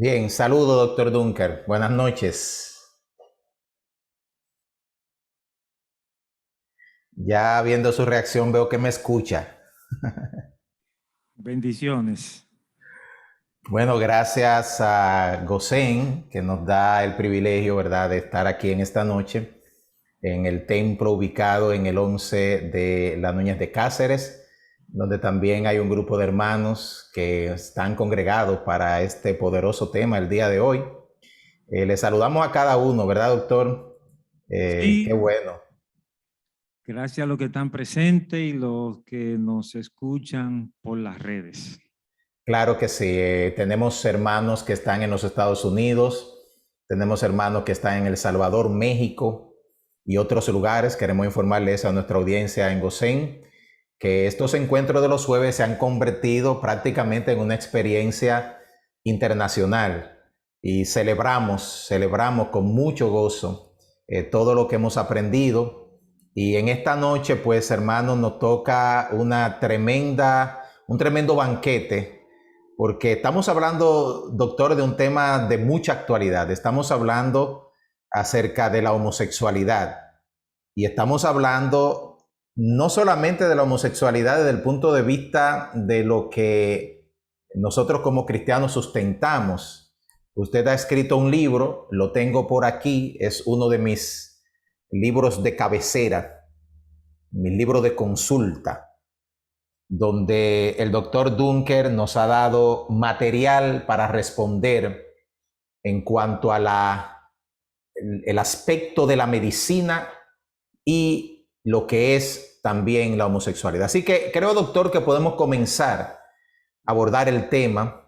Bien, saludo, doctor Dunker. Buenas noches. Ya viendo su reacción veo que me escucha. Bendiciones. Bueno, gracias a Gosen, que nos da el privilegio, ¿verdad?, de estar aquí en esta noche, en el templo ubicado en el 11 de las Nuñas de Cáceres, donde también hay un grupo de hermanos que están congregados para este poderoso tema el día de hoy. Les saludamos a cada uno, ¿verdad, doctor? Qué Sí, bueno. gracias a los que están presentes y los que nos escuchan por las redes. Claro que sí, tenemos hermanos que están en los Estados Unidos, tenemos hermanos que están en El Salvador, México y otros lugares. Queremos informarles a nuestra audiencia en Gosén que estos encuentros de los jueves se han convertido prácticamente en una experiencia internacional y celebramos con mucho gozo todo lo que hemos aprendido. Y en esta noche, pues hermanos, nos toca un tremendo banquete porque estamos hablando, doctor, de un tema de mucha actualidad. Estamos hablando acerca de la homosexualidad y estamos hablando no solamente de la homosexualidad desde el punto de vista de lo que nosotros como cristianos sustentamos. Usted ha escrito un libro, lo tengo por aquí, es uno de mis libros de cabecera, mi libro de consulta, donde el doctor Dunker nos ha dado material para responder en cuanto a el aspecto de la medicina y lo que es también la homosexualidad. Así que creo, doctor, que podemos comenzar a abordar el tema.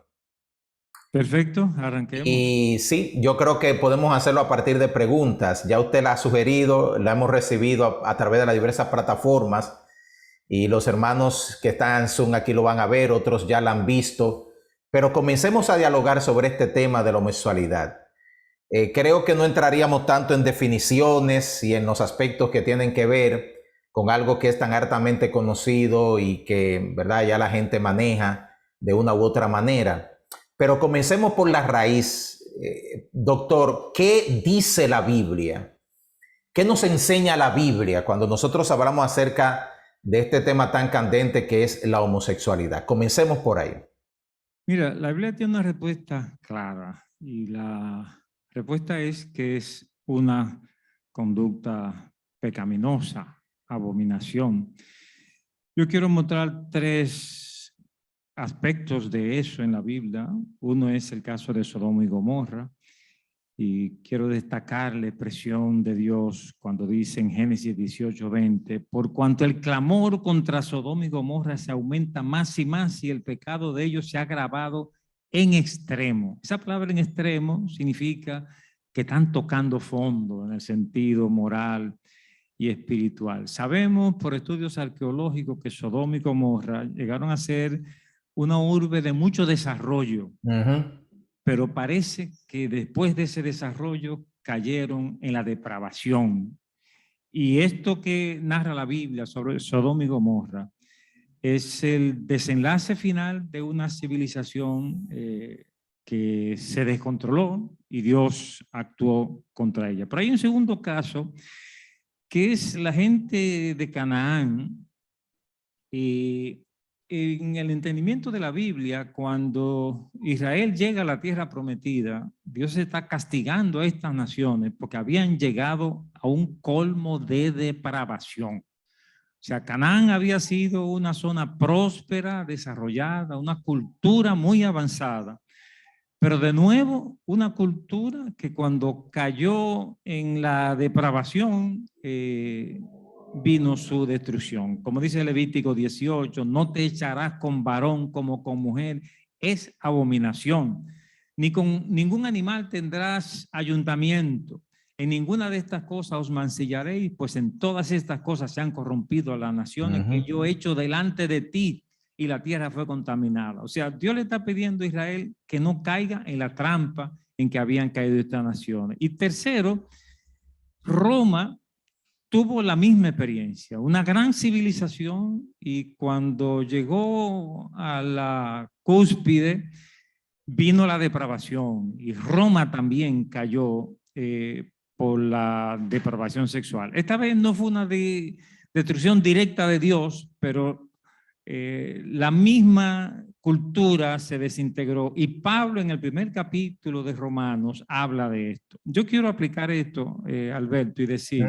Perfecto, arranquemos. Y sí, yo creo que podemos hacerlo a partir de preguntas. Ya usted la ha sugerido, la hemos recibido a través de las diversas plataformas. Y los hermanos que están en Zoom aquí lo van a ver, otros ya la han visto. Pero comencemos a dialogar sobre este tema de la homosexualidad. Creo que no entraríamos tanto en definiciones y en los aspectos que tienen que ver con algo que es tan hartamente conocido y que, ¿verdad?, ya la gente maneja de una u otra manera. Pero comencemos por la raíz. Doctor, ¿qué dice la Biblia? ¿Qué nos enseña la Biblia cuando nosotros hablamos acerca de este tema tan candente que es la homosexualidad? Comencemos por ahí. Mira, la Biblia tiene una respuesta clara y la respuesta es que es una conducta pecaminosa, abominación. Yo quiero mostrar tres aspectos de eso en la Biblia. Uno es el caso de Sodoma y Gomorra. Y quiero destacar la expresión de Dios cuando dice en Génesis 18:20, por cuanto el clamor contra Sodoma y Gomorra se aumenta más y más y el pecado de ellos se ha agravado en extremo. Esa palabra en extremo significa que están tocando fondo en el sentido moral y espiritual. Sabemos por estudios arqueológicos que Sodoma y Gomorra llegaron a ser una urbe de mucho desarrollo, pero parece que después de ese desarrollo cayeron en la depravación. Y esto que narra la Biblia sobre Sodoma y Gomorra es el desenlace final de una civilización que se descontroló y Dios actuó contra ella. Pero hay un segundo caso que es la gente de Canaán. En el entendimiento de la Biblia, cuando Israel llega a la tierra prometida, Dios está castigando a estas naciones porque habían llegado a un colmo de depravación. O sea, Canaán había sido una zona próspera, desarrollada, una cultura muy avanzada, pero de nuevo una cultura que cuando cayó en la depravación, vino su destrucción. Como dice Levítico 18, no te echarás con varón como con mujer, es abominación. Ni con ningún animal tendrás ayuntamiento. En ninguna de estas cosas os mancillaréis, pues en todas estas cosas se han corrompido a las naciones que yo he hecho delante de ti y la tierra fue contaminada. O sea, Dios le está pidiendo a Israel que no caiga en la trampa en que habían caído estas naciones. Y tercero, Roma tuvo la misma experiencia, una gran civilización, y cuando llegó a la cúspide vino la depravación y Roma también cayó por la depravación sexual. Esta vez no fue una destrucción directa de Dios, pero la misma cultura se desintegró y Pablo en el primer capítulo de Romanos habla de esto. Yo quiero aplicar esto, Alberto, y decir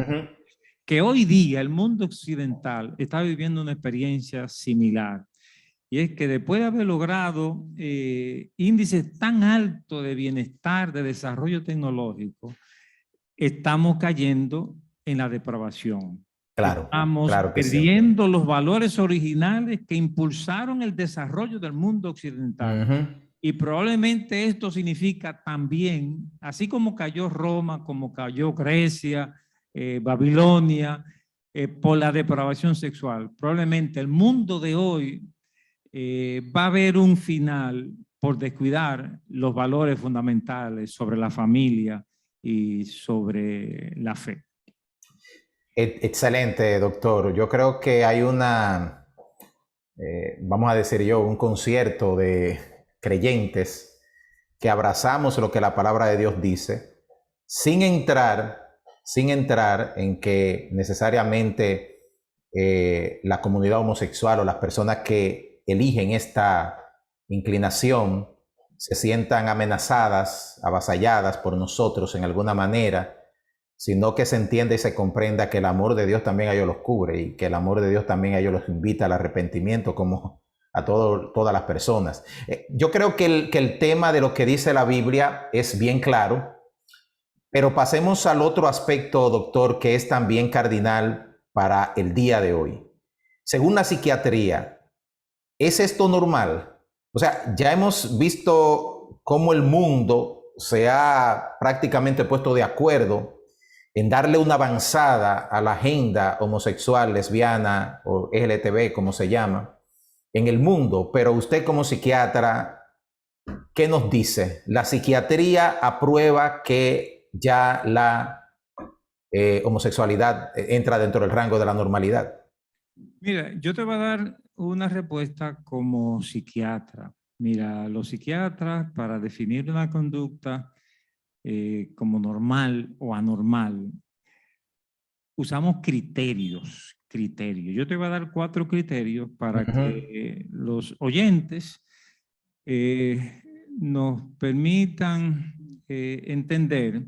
que hoy día el mundo occidental está viviendo una experiencia similar. Y es que después de haber logrado índices tan altos de bienestar, de desarrollo tecnológico, estamos cayendo en la depravación. Claro, Estamos claro que sí. perdiendo los valores originales que impulsaron el desarrollo del mundo occidental. Y probablemente esto significa también, así como cayó Roma, como cayó Grecia, Babilonia, por la depravación sexual, probablemente el mundo de hoy va a haber un final por descuidar los valores fundamentales sobre la familia y sobre la fe. Excelente, doctor. Yo creo que hay vamos a decir yo, un concierto de creyentes que abrazamos lo que la palabra de Dios dice, sin entrar en que necesariamente la comunidad homosexual o las personas que eligen esta inclinación se sientan amenazadas, avasalladas por nosotros en alguna manera, sino que se entienda y se comprenda que el amor de Dios también a ellos los cubre y que el amor de Dios también a ellos los invita al arrepentimiento como a todas las personas. Yo creo que el tema de lo que dice la Biblia es bien claro, pero pasemos al otro aspecto, doctor, que es también cardinal para el día de hoy. Según la psiquiatría, ¿es esto normal? O sea, ya hemos visto cómo el mundo se ha prácticamente puesto de acuerdo en darle una avanzada a la agenda homosexual, lesbiana o LGTB, como se llama, en el mundo. Pero usted como psiquiatra, ¿qué nos dice? ¿La psiquiatría aprueba que ya la homosexualidad entra dentro del rango de la normalidad? Mira, yo te voy a dar una respuesta como psiquiatra. Mira, los psiquiatras para definir una conducta como normal o anormal, usamos criterios. Yo te voy a dar 4 criterios para que los oyentes nos permitan entender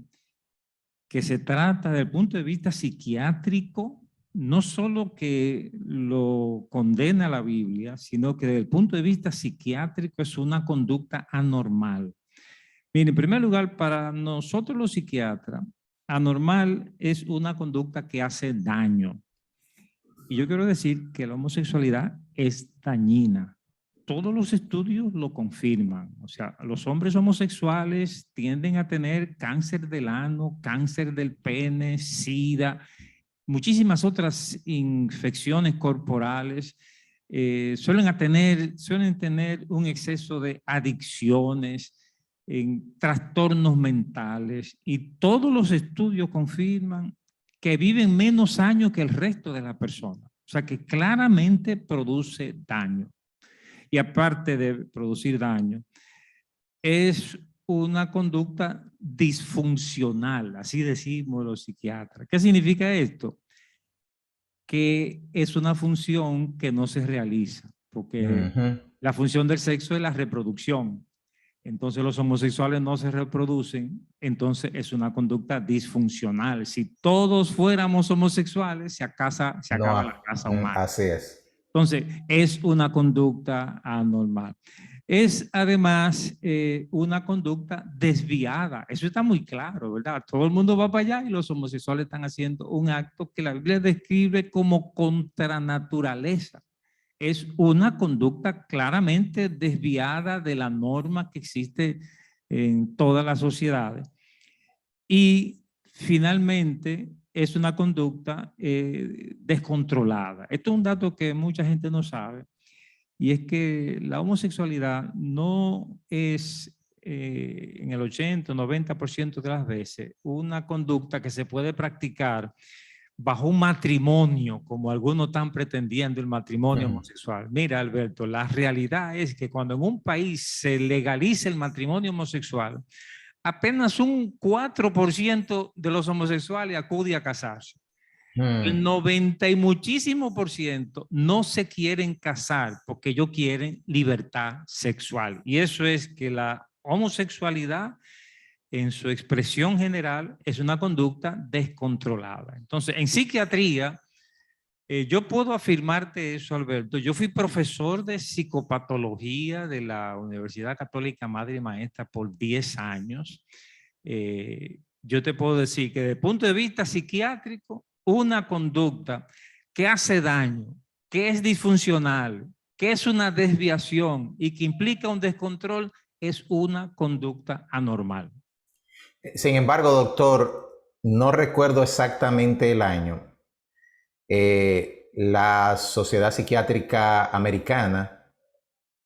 que se trata desde el punto de vista psiquiátrico, no solo que lo condena la Biblia, sino que desde el punto de vista psiquiátrico es una conducta anormal. Mire, en primer lugar, para nosotros los psiquiatras, anormal es una conducta que hace daño. Y yo quiero decir que la homosexualidad es dañina. Todos los estudios lo confirman. O sea, los hombres homosexuales tienden a tener cáncer del ano, cáncer del pene, SIDA, muchísimas otras infecciones corporales. Suelen tener un exceso de adicciones, en trastornos mentales, y todos los estudios confirman que viven menos años que el resto de la persona. O sea que claramente produce daño. Y aparte de producir daño, es una conducta disfuncional, así decimos los psiquiatras. ¿Qué significa esto? Que es una función que no se realiza, porque la función del sexo es la reproducción. Entonces los homosexuales no se reproducen, entonces es una conducta disfuncional. Si todos fuéramos homosexuales, se acaba la casa humana. Así es. Entonces es una conducta anormal. Es además una conducta desviada. Eso está muy claro, ¿verdad? Todo el mundo va para allá y los homosexuales están haciendo un acto que la Biblia describe como contra naturaleza. Es una conducta claramente desviada de la norma que existe en todas las sociedades. Y finalmente es una conducta descontrolada. Esto es un dato que mucha gente no sabe, y es que la homosexualidad no es en el 80 o 90% de las veces una conducta que se puede practicar bajo un matrimonio, como algunos están pretendiendo el matrimonio homosexual. Mira, Alberto, la realidad es que cuando en un país se legaliza el matrimonio homosexual, apenas un 4% de los homosexuales acude a casarse. El 90 y muchísimo por ciento no se quieren casar porque ellos quieren libertad sexual. Y eso es que la homosexualidad en su expresión general es una conducta descontrolada. Entonces, en psiquiatría, yo puedo afirmarte eso, Alberto. Yo fui profesor de psicopatología de la Universidad Católica Madre y Maestra por 10 años. Yo te puedo decir que desde el punto de vista psiquiátrico, una conducta que hace daño, que es disfuncional, que es una desviación y que implica un descontrol, es una conducta anormal. Sin embargo, doctor, no recuerdo exactamente el año. La Sociedad Psiquiátrica Americana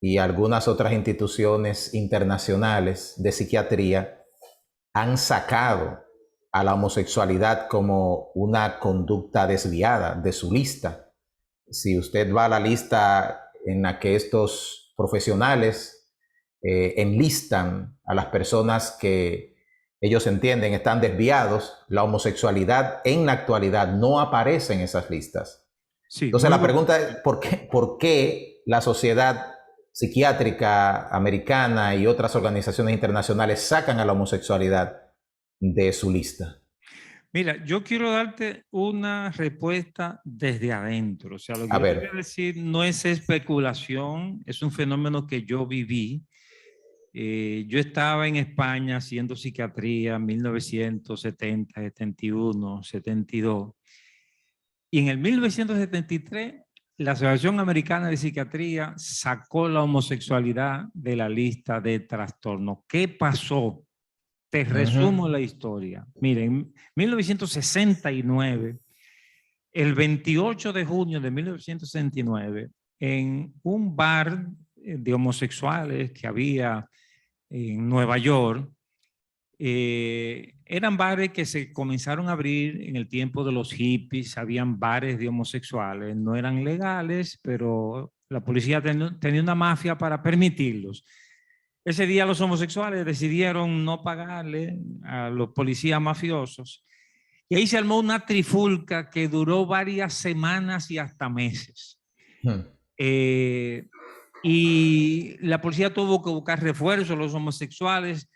y algunas otras instituciones internacionales de psiquiatría han sacado a la homosexualidad como una conducta desviada de su lista. Si usted va a la lista en la que estos profesionales enlistan a las personas que ellos entienden están desviados, la homosexualidad en la actualidad no aparece en esas listas. Sí, entonces la pregunta es, ¿por qué la Sociedad Psiquiátrica Americana y otras organizaciones internacionales sacan a la homosexualidad de su lista? Mira, yo quiero darte una respuesta desde adentro. O sea, lo que yo te voy a decir no es especulación, es un fenómeno que yo viví. Yo estaba en España haciendo psiquiatría en 1970, 71, 72. Y en el 1973, la Asociación Americana de Psiquiatría sacó la homosexualidad de la lista de trastornos. ¿Qué pasó? Te resumo la historia. Miren, en 1969, el 28 de junio de 1969, en un bar de homosexuales que había en Nueva York, eran bares que se comenzaron a abrir en el tiempo de los hippies, habían bares de homosexuales, no eran legales, pero la policía tenía una mafia para permitirlos. Ese día los homosexuales decidieron no pagarle a los policías mafiosos y ahí se armó una trifulca que duró varias semanas y hasta meses. Y la policía tuvo que buscar refuerzos. Los homosexuales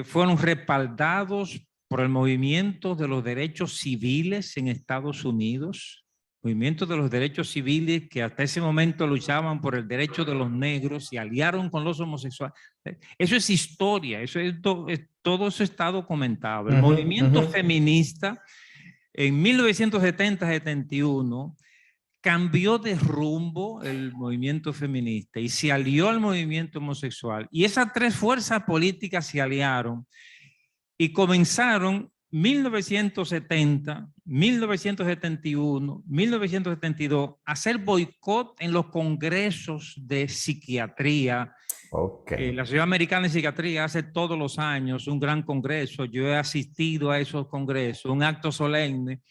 fueron respaldados por el movimiento de los derechos civiles en Estados Unidos, movimiento de los derechos civiles que hasta ese momento luchaban por el derecho de los negros, se aliaron con los homosexuales. Eso es historia, todo eso está documentado. El movimiento feminista en 1970-71 cambió de rumbo el movimiento feminista y se alió al movimiento homosexual. Y esas tres fuerzas políticas se aliaron y comenzaron 1970, 1971, 1972 a hacer boicot en los congresos de psiquiatría. La Sociedad Americana de Psiquiatría hace todos los años un gran congreso. Yo he asistido a esos congresos, un acto solemne,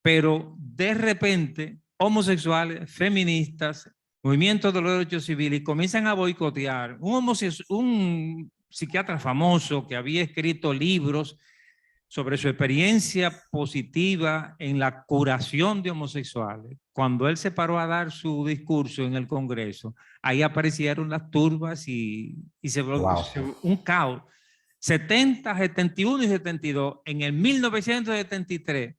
pero de repente homosexuales, feministas, movimientos de los derechos civiles comienzan a boicotear. Un psiquiatra famoso que había escrito libros sobre su experiencia positiva en la curación de homosexuales. Cuando él se paró a dar su discurso en el Congreso, ahí aparecieron las turbas y se volvió un caos. 70, 71 y 72. En el 1973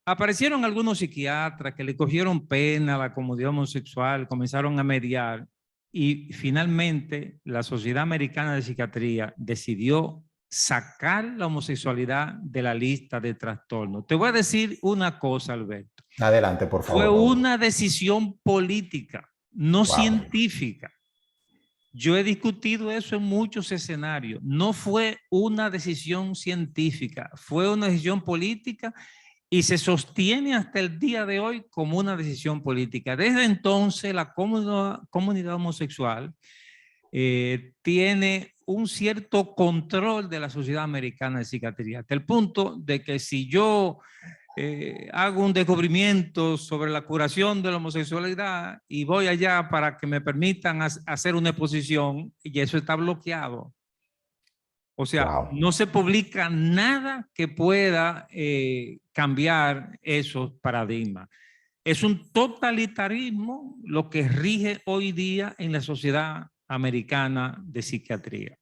aparecieron algunos psiquiatras que le cogieron pena a la comunidad homosexual, comenzaron a mediar y finalmente la Sociedad Americana de Psiquiatría decidió sacar la homosexualidad de la lista de trastornos. Te voy a decir una cosa, Alberto. Adelante, por favor. Fue una decisión política, no científica. Yo he discutido eso en muchos escenarios. No fue una decisión científica, fue una decisión política y se sostiene hasta el día de hoy como una decisión política. Desde entonces, la comunidad homosexual tiene un cierto control de la Sociedad Americana de Psiquiatría, hasta el punto de que si yo hago un descubrimiento sobre la curación de la homosexualidad y voy allá para que me permitan hacer una exposición y eso está bloqueado. O sea, Wow. no se publica nada que pueda cambiar esos paradigmas. Es un totalitarismo lo que rige hoy día en la sociedad americana de psiquiatría.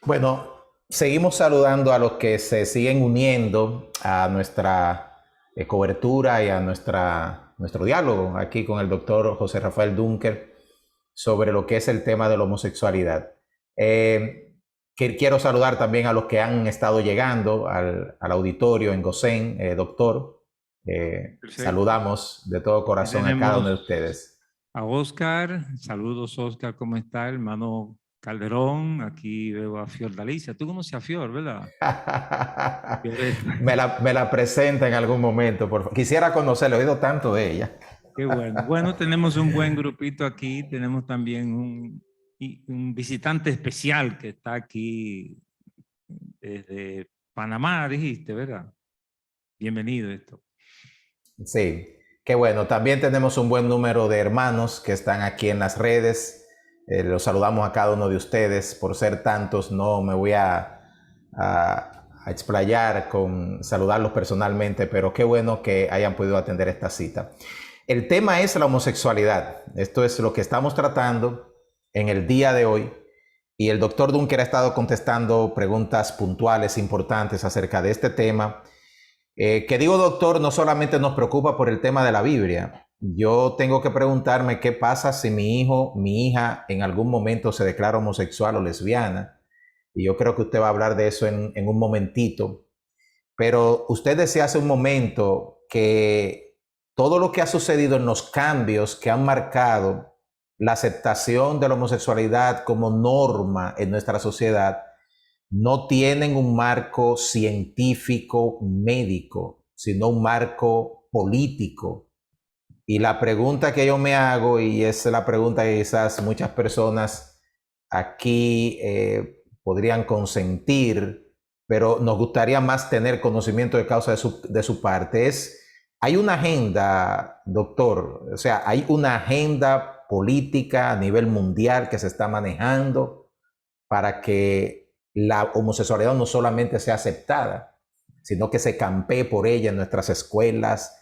Bueno, seguimos saludando a los que se siguen uniendo a nuestra cobertura y a nuestro diálogo aquí con el doctor José Rafael Dunker sobre lo que es el tema de la homosexualidad. Quiero saludar también a los que han estado llegando al auditorio en Gosén, doctor. Saludamos de todo corazón a cada uno de ustedes. A Oscar, saludos Oscar, ¿cómo está? Hermano Calderón, aquí veo a Fiordalicia. Tú conoces a Fior, ¿verdad? me la presenta en algún momento, por favor. Quisiera conocerla, he oído tanto de ella. Qué bueno. Bueno, tenemos un buen grupito aquí, tenemos también un visitante especial que está aquí desde Panamá, dijiste, ¿verdad? Bienvenido esto. Sí, qué bueno. También tenemos un buen número de hermanos que están aquí en las redes. Los saludamos a cada uno de ustedes. Por ser tantos, no me voy a explayar con saludarlos personalmente, pero qué bueno que hayan podido atender esta cita. El tema es la homosexualidad. Esto es lo que estamos tratando en el día de hoy. Y el doctor Dunker ha estado contestando preguntas puntuales, importantes acerca de este tema. Que digo, doctor, no solamente nos preocupa por el tema de la Biblia. Yo tengo que preguntarme qué pasa si mi hijo, mi hija en algún momento se declara homosexual o lesbiana. Y yo creo que usted va a hablar de eso en un momentito. Pero usted decía hace un momento que todo lo que ha sucedido en los cambios que han marcado la aceptación de la homosexualidad como norma en nuestra sociedad no tienen un marco científico médico, sino un marco político. Y la pregunta que yo me hago, y es la pregunta que quizás muchas personas aquí podrían consentir, pero nos gustaría más tener conocimiento de causa de su parte, es, hay una agenda, doctor, o sea, hay una agenda política a nivel mundial que se está manejando para que la homosexualidad no solamente sea aceptada, sino que se campee por ella en nuestras escuelas,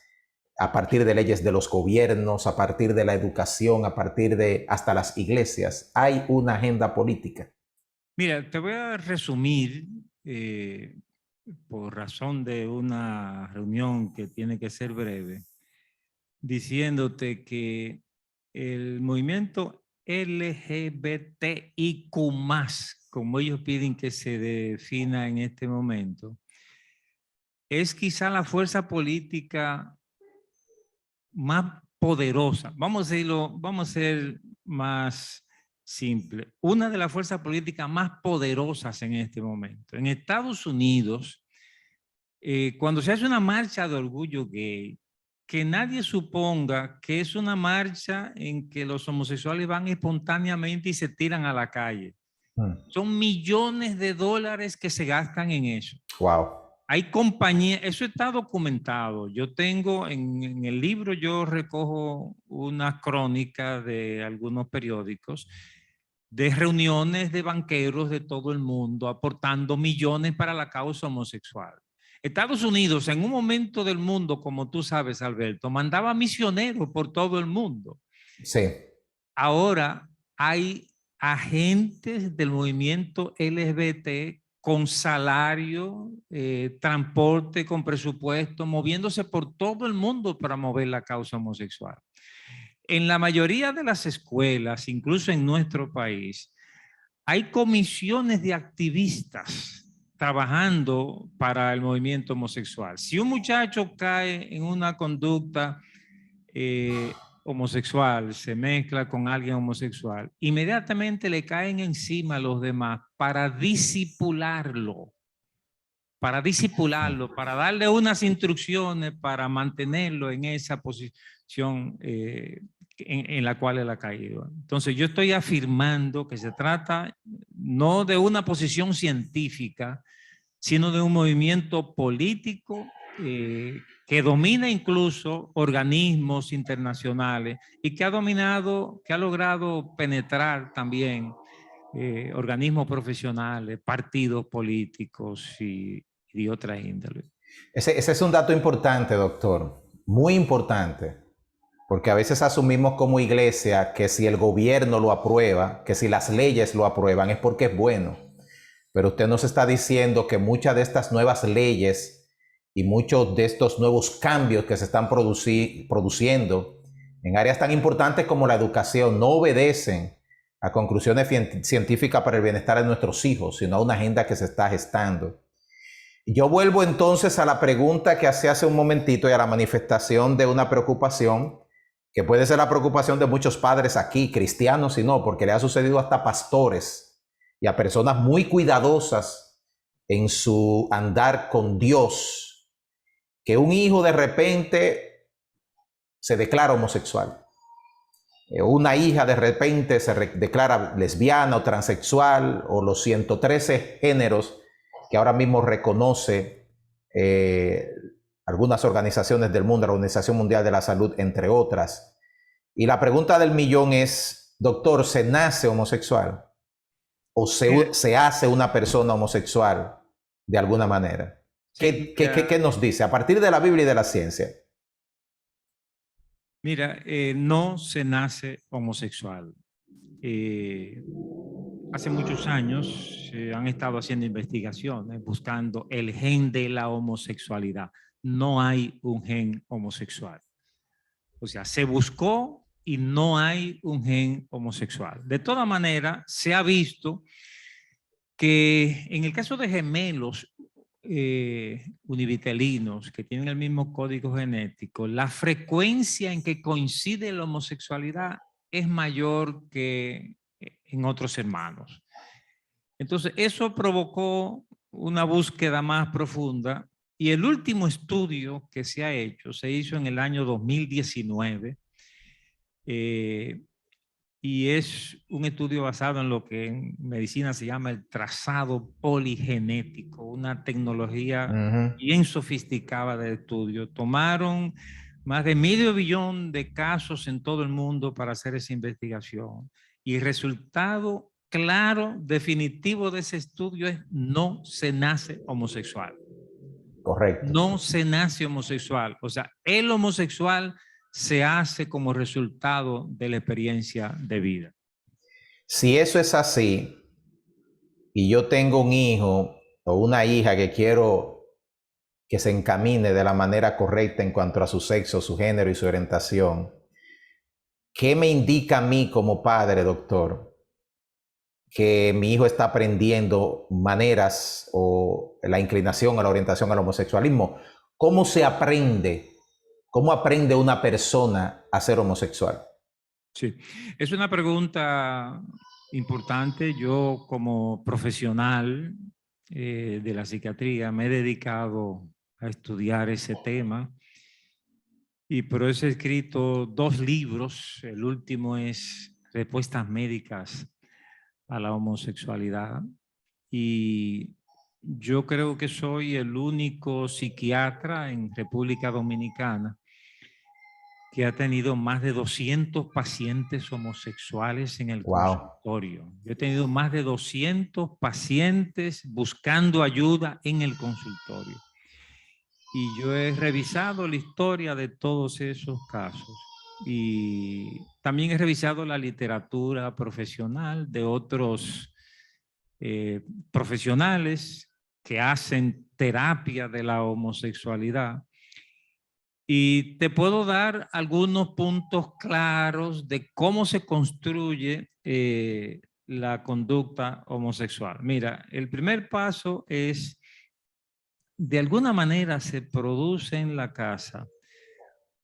a partir de leyes de los gobiernos, a partir de la educación, a partir de hasta las iglesias. Hay una agenda política. Mira, te voy a resumir, por razón de una reunión que tiene que ser breve, diciéndote que el movimiento LGBTIQ+, como ellos piden que se defina en este momento, es quizá la fuerza política más poderosa. Vamos a decirlo, vamos a ser más simple. Una de las fuerzas políticas más poderosas en este momento. En Estados Unidos, cuando se hace una marcha de orgullo gay, que nadie suponga que es una marcha en que los homosexuales van espontáneamente y se tiran a la calle. Son millones de dólares que se gastan en eso. Wow. Hay compañías, eso está documentado. Yo tengo en el libro, yo recojo una crónica de algunos periódicos de reuniones de banqueros de todo el mundo aportando millones para la causa homosexual. Estados Unidos, en un momento del mundo, como tú sabes, Alberto, mandaba misioneros por todo el mundo. Sí. Ahora hay agentes del movimiento LGBT con salario, transporte, con presupuesto, moviéndose por todo el mundo para mover la causa homosexual. En la mayoría de las escuelas, incluso en nuestro país, hay comisiones de activistas trabajando para el movimiento homosexual. Si un muchacho cae en una conducta homosexual, se mezcla con alguien homosexual, inmediatamente le caen encima a los demás para disipularlo, para darle unas instrucciones para mantenerlo en esa posición en la cual él ha caído. Entonces yo estoy afirmando que se trata no de una posición científica, sino de un movimiento político que domina incluso organismos internacionales y que ha logrado penetrar también organismos profesionales, partidos políticos y otra índole. Ese es un dato importante, doctor, muy importante, porque a veces asumimos como iglesia que si el gobierno lo aprueba, que si las leyes lo aprueban es porque es bueno. Pero usted nos está diciendo que muchas de estas nuevas leyes y muchos de estos nuevos cambios que se están produciendo en áreas tan importantes como la educación no obedecen a conclusiones científicas para el bienestar de nuestros hijos, sino a una agenda que se está gestando. Yo vuelvo entonces a la pregunta que hacía hace un momentito y a la manifestación de una preocupación, que puede ser la preocupación de muchos padres aquí, cristianos y no, porque le ha sucedido hasta a pastores y a personas muy cuidadosas en su andar con Dios, que un hijo de repente se declara homosexual. Una hija de repente se declara lesbiana o transexual, o los 113 géneros que ahora mismo reconoce algunas organizaciones del mundo, la Organización Mundial de la Salud, entre otras. Y la pregunta del millón es, doctor, ¿se nace homosexual? ¿O se hace una persona homosexual de alguna manera? Sí, ¿Qué nos dice a partir de la Biblia y de la ciencia? Mira, no se nace homosexual. Hace muchos años han estado haciendo investigaciones buscando el gen de la homosexualidad. No hay un gen homosexual. O sea, se buscó y no hay un gen homosexual. De todas maneras, se ha visto que en el caso de gemelos univitelinos que tienen el mismo código genético, la frecuencia en que coincide la homosexualidad es mayor que en otros hermanos. Entonces, eso provocó una búsqueda más profunda y el último estudio que se ha hecho se hizo en el año 2019 y es un estudio basado en lo que en medicina se llama el trazado poligenético, una tecnología bien sofisticada de estudio. Tomaron más de 500 millones de casos en todo el mundo para hacer esa investigación y el resultado claro, definitivo de ese estudio es no se nace homosexual. Correcto. No se nace homosexual. O sea, el homosexual se hace como resultado de la experiencia de vida. Si eso es así, y yo tengo un hijo o una hija que quiero que se encamine de la manera correcta en cuanto a su sexo, su género y su orientación, ¿qué me indica a mí como padre, doctor, que mi hijo está aprendiendo maneras o la inclinación a la orientación al homosexualismo? ¿Cómo se aprende? ¿Cómo aprende una persona a ser homosexual? Sí, es una pregunta importante. Yo como profesional de la psiquiatría me he dedicado a estudiar ese tema y por eso he escrito 2 libros. El último es Respuestas médicas a la homosexualidad y yo creo que soy el único psiquiatra en República Dominicana que ha tenido más de 200 pacientes homosexuales en el consultorio. Yo he tenido más de 200 pacientes buscando ayuda en el consultorio. Y yo he revisado la historia de todos esos casos. Y también he revisado la literatura profesional de otros profesionales que hacen terapia de la homosexualidad. Y te puedo dar algunos puntos claros de cómo se construye la conducta homosexual. Mira, el primer paso es, de alguna manera se produce en la casa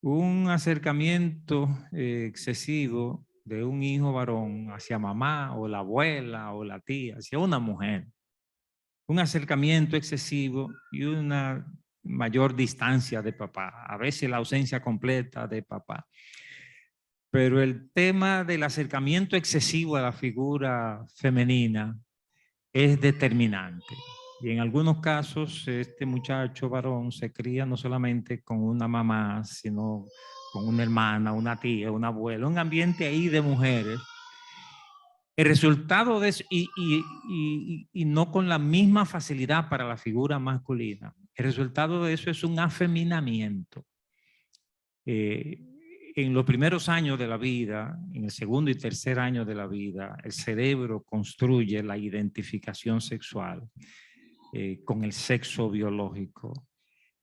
un acercamiento excesivo de un hijo varón hacia mamá o la abuela o la tía, hacia una mujer. Un acercamiento excesivo y una mayor distancia de papá, a veces la ausencia completa de papá. Pero el tema del acercamiento excesivo a la figura femenina es determinante. Y en algunos casos, este muchacho varón se cría no solamente con una mamá, sino con una hermana, una tía, una abuela, un ambiente ahí de mujeres. El resultado de eso, y no con la misma facilidad para la figura masculina, el resultado de eso es un afeminamiento. En los primeros años de la vida, en el segundo y tercer año de la vida, el cerebro construye la identificación sexual con el sexo biológico.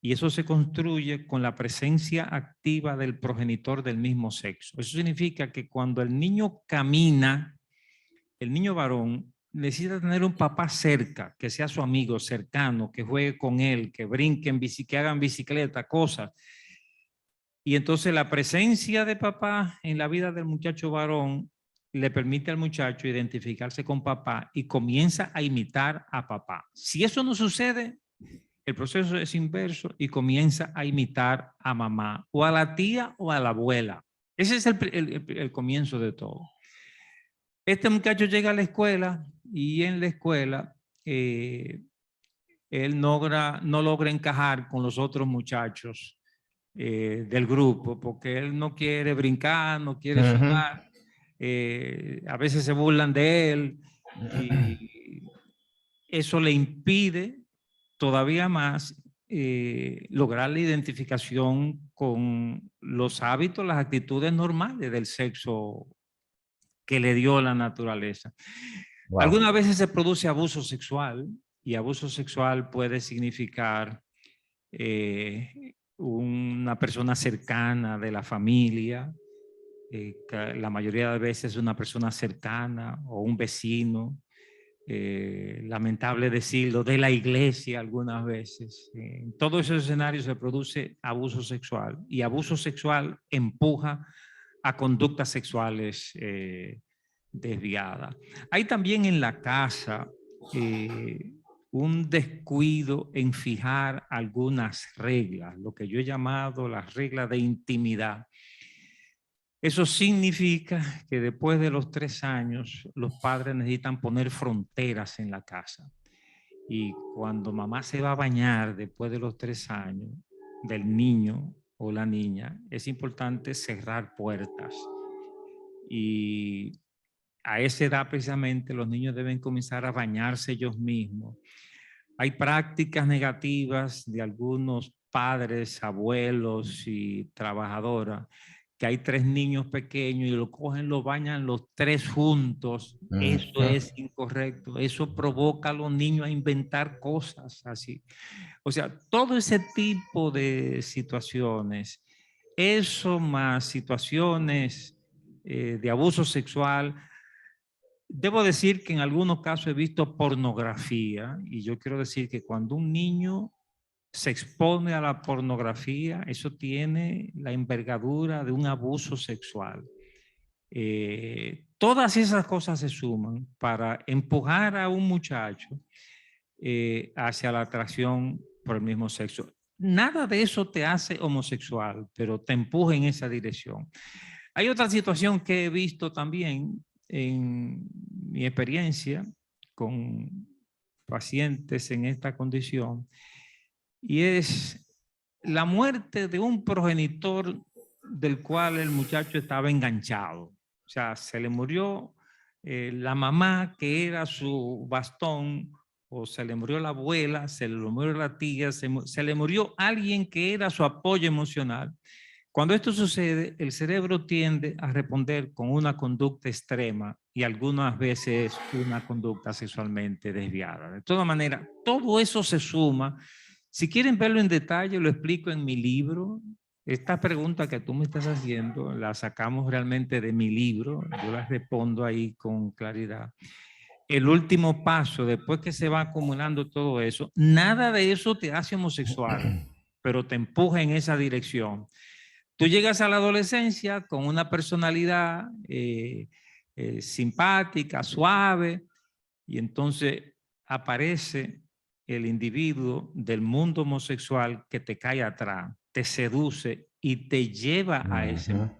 Y eso se construye con la presencia activa del progenitor del mismo sexo. Eso significa que cuando el niño camina, el niño varón necesita tener un papá cerca, que sea su amigo cercano, que juegue con él, que brinque en bici, que hagan bicicleta, cosas. Y entonces la presencia de papá en la vida del muchacho varón le permite al muchacho identificarse con papá y comienza a imitar a papá. Si eso no sucede, el proceso es inverso y comienza a imitar a mamá o a la tía o a la abuela. Ese es el comienzo de todo. Este muchacho llega a la escuela y en la escuela él no logra encajar con los otros muchachos del grupo porque él no quiere brincar, no quiere sudar. A veces se burlan de él y eso le impide todavía más lograr la identificación con los hábitos, las actitudes normales del sexo que le dio la naturaleza. Wow. Algunas veces se produce abuso sexual y abuso sexual puede significar una persona cercana de la familia, que la mayoría de veces una persona cercana o un vecino, lamentable decirlo, de la iglesia algunas veces. En todos esos escenarios se produce abuso sexual y abuso sexual empuja a conductas sexuales desviadas. Hay también en la casa un descuido en fijar algunas reglas, lo que yo he llamado las reglas de intimidad. Eso significa que después de los 3 años, los padres necesitan poner fronteras en la casa. Y cuando mamá se va a bañar después de los 3 años del niño o la niña, es importante cerrar puertas. Y a esa edad precisamente los niños deben comenzar a bañarse ellos mismos. Hay prácticas negativas de algunos padres, abuelos y trabajadoras, que hay 3 niños pequeños y lo cogen, lo bañan los 3 juntos. Eso es incorrecto. Eso provoca a los niños a inventar cosas así. O sea, todo ese tipo de situaciones, eso más situaciones de abuso sexual. Debo decir que en algunos casos he visto pornografía y yo quiero decir que cuando un niño se expone a la pornografía, eso tiene la envergadura de un abuso sexual. Todas esas cosas se suman para empujar a un muchacho hacia la atracción por el mismo sexo. Nada de eso te hace homosexual, pero te empuja en esa dirección. Hay otra situación que he visto también en mi experiencia con pacientes en esta condición, y es la muerte de un progenitor del cual el muchacho estaba enganchado. O sea, se le murió la mamá que era su bastón, o se le murió la abuela, se le murió la tía, se le murió alguien que era su apoyo emocional. Cuando esto sucede, el cerebro tiende a responder con una conducta extrema y algunas veces una conducta sexualmente desviada. De todas maneras, todo eso se suma. Si quieren verlo en detalle, lo explico en mi libro. Esta pregunta que tú me estás haciendo, la sacamos realmente de mi libro. Yo la respondo ahí con claridad. El último paso, después que se va acumulando todo eso, nada de eso te hace homosexual, pero te empuja en esa dirección. Tú llegas a la adolescencia con una personalidad simpática, suave, y entonces aparece el individuo del mundo homosexual que te cae atrás, te seduce y te lleva a ese mundo.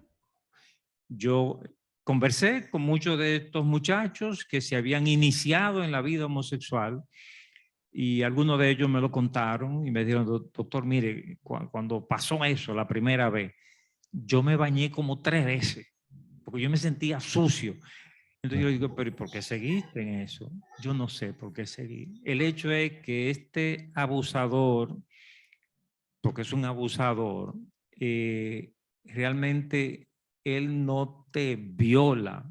Yo conversé con muchos de estos muchachos que se habían iniciado en la vida homosexual Y algunos de ellos me lo contaron y me dijeron, doctor, mire, cuando pasó eso la primera vez, yo me bañé como 3 veces, porque yo me sentía sucio. Entonces yo digo, pero ¿por qué seguiste en eso? Yo no sé por qué seguí. El hecho es que este abusador, porque es un abusador, realmente él no te viola.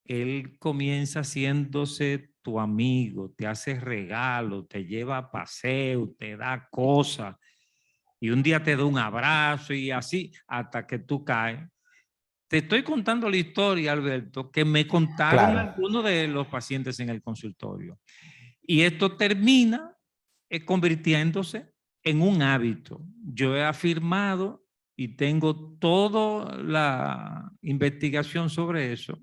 Él comienza haciéndose tu amigo, te hace regalos, te lleva a paseo, te da cosas. Y un día te da un abrazo y así hasta que tú caes. Te estoy contando la historia, Alberto, que me contaron Claro, algunos de los pacientes en el consultorio. Y esto termina convirtiéndose en un hábito. Yo he afirmado y tengo toda la investigación sobre eso,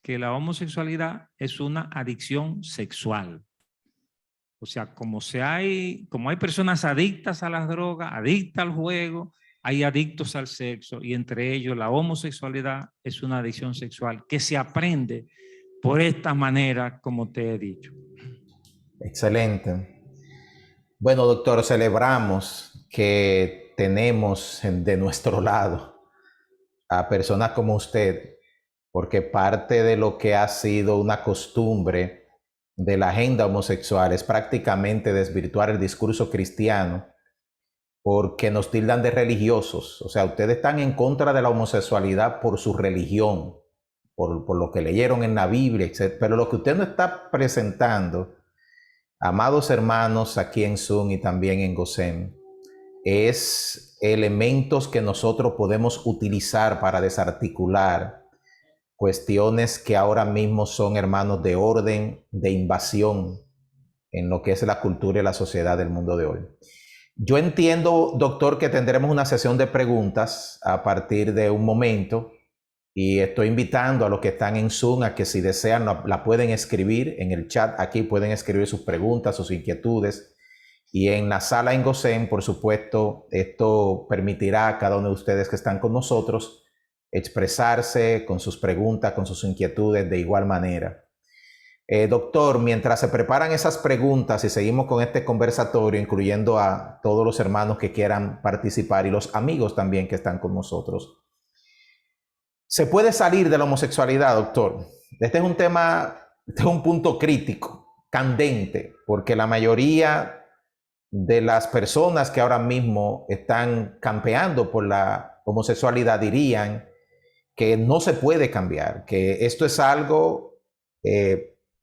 que la homosexualidad es una adicción sexual. O sea, como hay personas adictas a las drogas, adictas al juego, hay adictos al sexo y entre ellos la homosexualidad es una adicción sexual que se aprende por esta manera, como te he dicho. excelente. Bueno, doctor, celebramos que tenemos de nuestro lado a personas como usted, porque parte de lo que ha sido una costumbre de la agenda homosexual es prácticamente desvirtuar el discurso cristiano porque nos tildan de religiosos. O sea, ustedes están en contra de la homosexualidad por su religión, por lo que leyeron en la Biblia, etc. Pero lo que usted nos está presentando, amados hermanos aquí en Zoom y también en GOSEM, es elementos que nosotros podemos utilizar para desarticular cuestiones que ahora mismo son, hermanos, de orden, de invasión en lo que es la cultura y la sociedad del mundo de hoy. Yo entiendo, doctor, que tendremos una sesión de preguntas a partir de un momento y estoy invitando a los que están en Zoom a que si desean la pueden escribir en el chat. Aquí pueden escribir sus preguntas, sus inquietudes. Y en la sala en GOSEM, por supuesto, esto permitirá a cada uno de ustedes que están con nosotros expresarse con sus preguntas, con sus inquietudes de igual manera. Doctor, mientras se preparan esas preguntas y seguimos con este conversatorio, incluyendo a todos los hermanos que quieran participar y los amigos también que están con nosotros, ¿se puede salir de la homosexualidad, doctor? Este es un tema, este es un punto crítico, candente, porque la mayoría de las personas que ahora mismo están campeando por la homosexualidad dirían que no se puede cambiar, que esto es algo,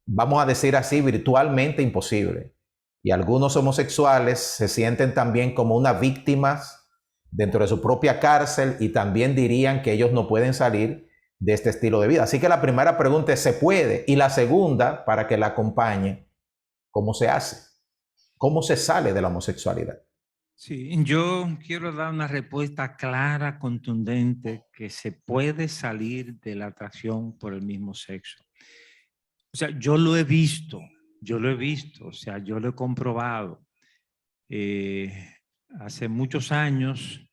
vamos a decir así, virtualmente imposible. Y algunos homosexuales se sienten también como unas víctimas dentro de su propia cárcel y también dirían que ellos no pueden salir de este estilo de vida. Así que la primera pregunta es, ¿se puede? Y la segunda, para que la acompañe, ¿cómo se hace? ¿Cómo se sale de la homosexualidad? Sí, yo quiero dar una respuesta clara, contundente, que se puede salir de la atracción por el mismo sexo. O sea, yo lo he visto, o sea, yo lo he comprobado. Hace muchos años,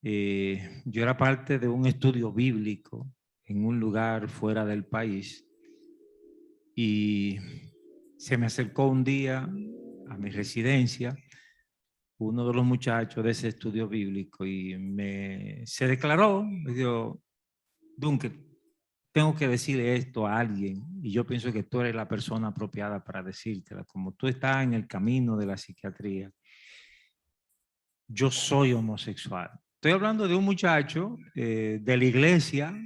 yo era parte de un estudio bíblico en un lugar fuera del país y se me acercó un día a mi residencia uno de los muchachos de ese estudio bíblico y se declaró, me dijo, Duncan, tengo que decirle esto a alguien y yo pienso que tú eres la persona apropiada para decírtela. Como tú estás en el camino de la psiquiatría, yo soy homosexual. Estoy hablando de un muchacho de la iglesia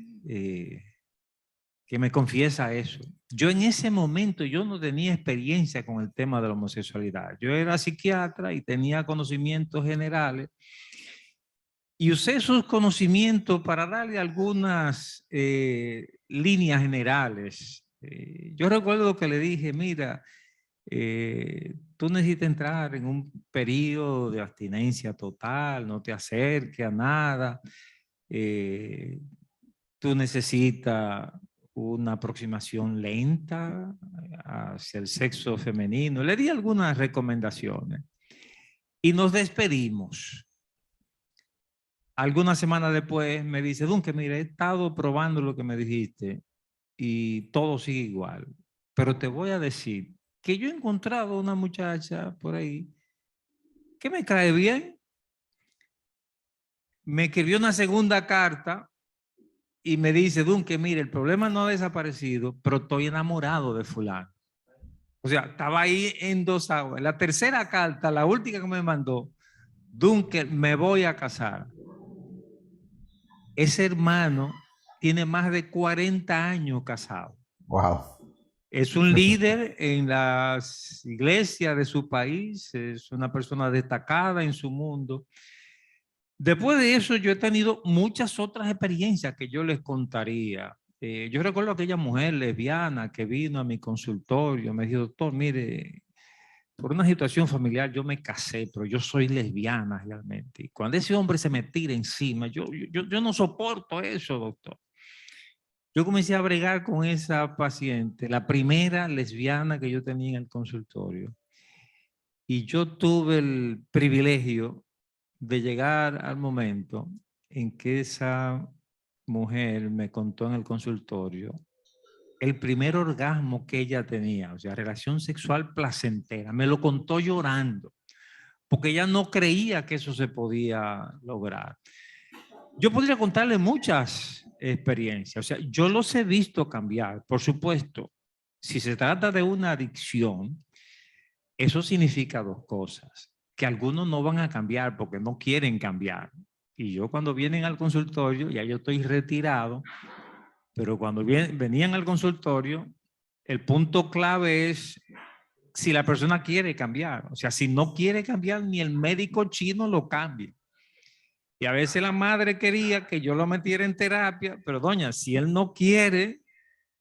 que me confiesa eso. Yo en ese momento yo no tenía experiencia con el tema de la homosexualidad. Yo era psiquiatra y tenía conocimientos generales y usé esos conocimientos para darle algunas líneas generales. Yo recuerdo que le dije, mira, tú necesitas entrar en un periodo de abstinencia total, no te acerques a nada, tú necesitas una aproximación lenta hacia el sexo femenino. Le di algunas recomendaciones y nos despedimos. Algunas semanas después me dice, Dunque, mire, he estado probando lo que me dijiste y todo sigue igual. Pero te voy a decir que yo he encontrado una muchacha por ahí que me cae bien. Me escribió una segunda carta y me dice, Dunque, mire, el problema no ha desaparecido, pero estoy enamorado de fulano. O sea, estaba ahí en dos aguas. La tercera carta, la última que me mandó, Dunque, me voy a casar. Ese hermano tiene más de 40 años casado. Wow. Es un líder en las iglesias de su país, es una persona destacada en su mundo. Después de eso, yo he tenido muchas otras experiencias que yo les contaría. Yo recuerdo aquella mujer lesbiana que vino a mi consultorio, me dijo, doctor, mire, por una situación familiar yo me casé, pero yo soy lesbiana realmente. Y cuando ese hombre se me tira encima, yo no soporto eso, doctor. Yo comencé a bregar con esa paciente, la primera lesbiana que yo tenía en el consultorio. Y yo tuve el privilegio de llegar al momento en que esa mujer me contó en el consultorio el primer orgasmo que ella tenía, o sea, relación sexual placentera. Me lo contó llorando, porque ella no creía que eso se podía lograr. Yo podría contarle muchas experiencias, o sea, yo los he visto cambiar, por supuesto. Si se trata de una adicción, eso significa dos cosas, que algunos no van a cambiar porque no quieren cambiar. Y yo cuando vienen al consultorio, ya yo estoy retirado, pero cuando venían al consultorio, el punto clave es si la persona quiere cambiar. O sea, si no quiere cambiar, ni el médico chino lo cambia. Y a veces la madre quería que yo lo metiera en terapia, pero doña, si él no quiere,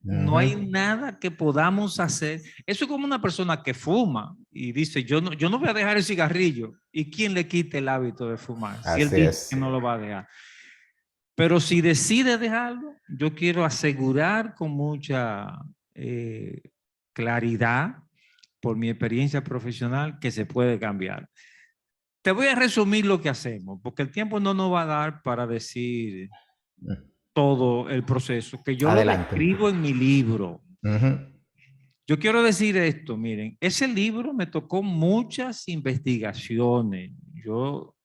no hay nada que podamos hacer. Eso es como una persona que fuma y dice, yo no voy a dejar el cigarrillo. ¿Y quién le quite el hábito de fumar? Si él Así dice que es. no lo va a dejar. Pero si decide dejarlo, yo quiero asegurar con mucha claridad, por mi experiencia profesional, que se puede cambiar. Te voy a resumir lo que hacemos, porque el tiempo no nos va a dar para decir todo el proceso, que yo lo Adelante. describo en mi libro. Yo quiero decir esto, miren, ese libro me tocó muchas investigaciones. Yo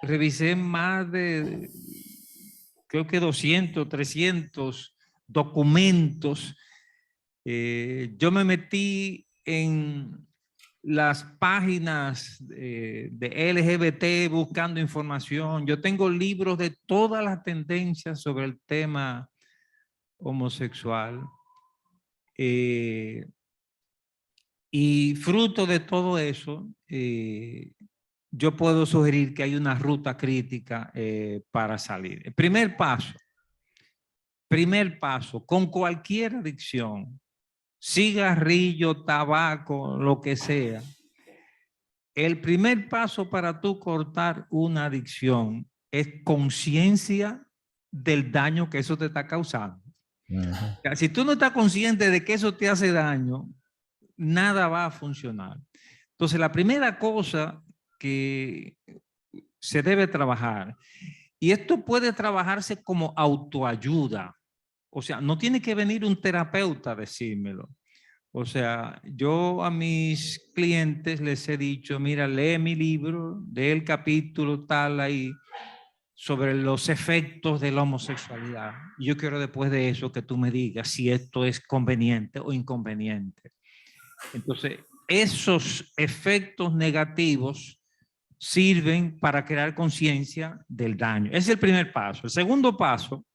revisé más de, creo que 200, 300 documentos. Yo me metí en las páginas de LGBT buscando información. Yo tengo libros de todas las tendencias sobre el tema homosexual. Y fruto de todo eso, yo puedo sugerir que hay una ruta crítica para salir. El primer paso, con cualquier adicción, cigarrillo, tabaco, lo que sea, el primer paso para tú cortar una adicción es conciencia del daño que eso te está causando. O sea, si tú no estás consciente de que eso te hace daño, nada va a funcionar. Entonces, la primera cosa que se debe trabajar, y esto puede trabajarse como autoayuda, o sea, no tiene que venir un terapeuta a decírmelo. O sea, yo a mis clientes les he dicho, mira, lee mi libro, lee el capítulo tal ahí sobre los efectos de la homosexualidad. Yo quiero después de eso que tú me digas si esto es conveniente o inconveniente. Entonces, esos efectos negativos sirven para crear conciencia del daño. Ese es el primer paso. El segundo paso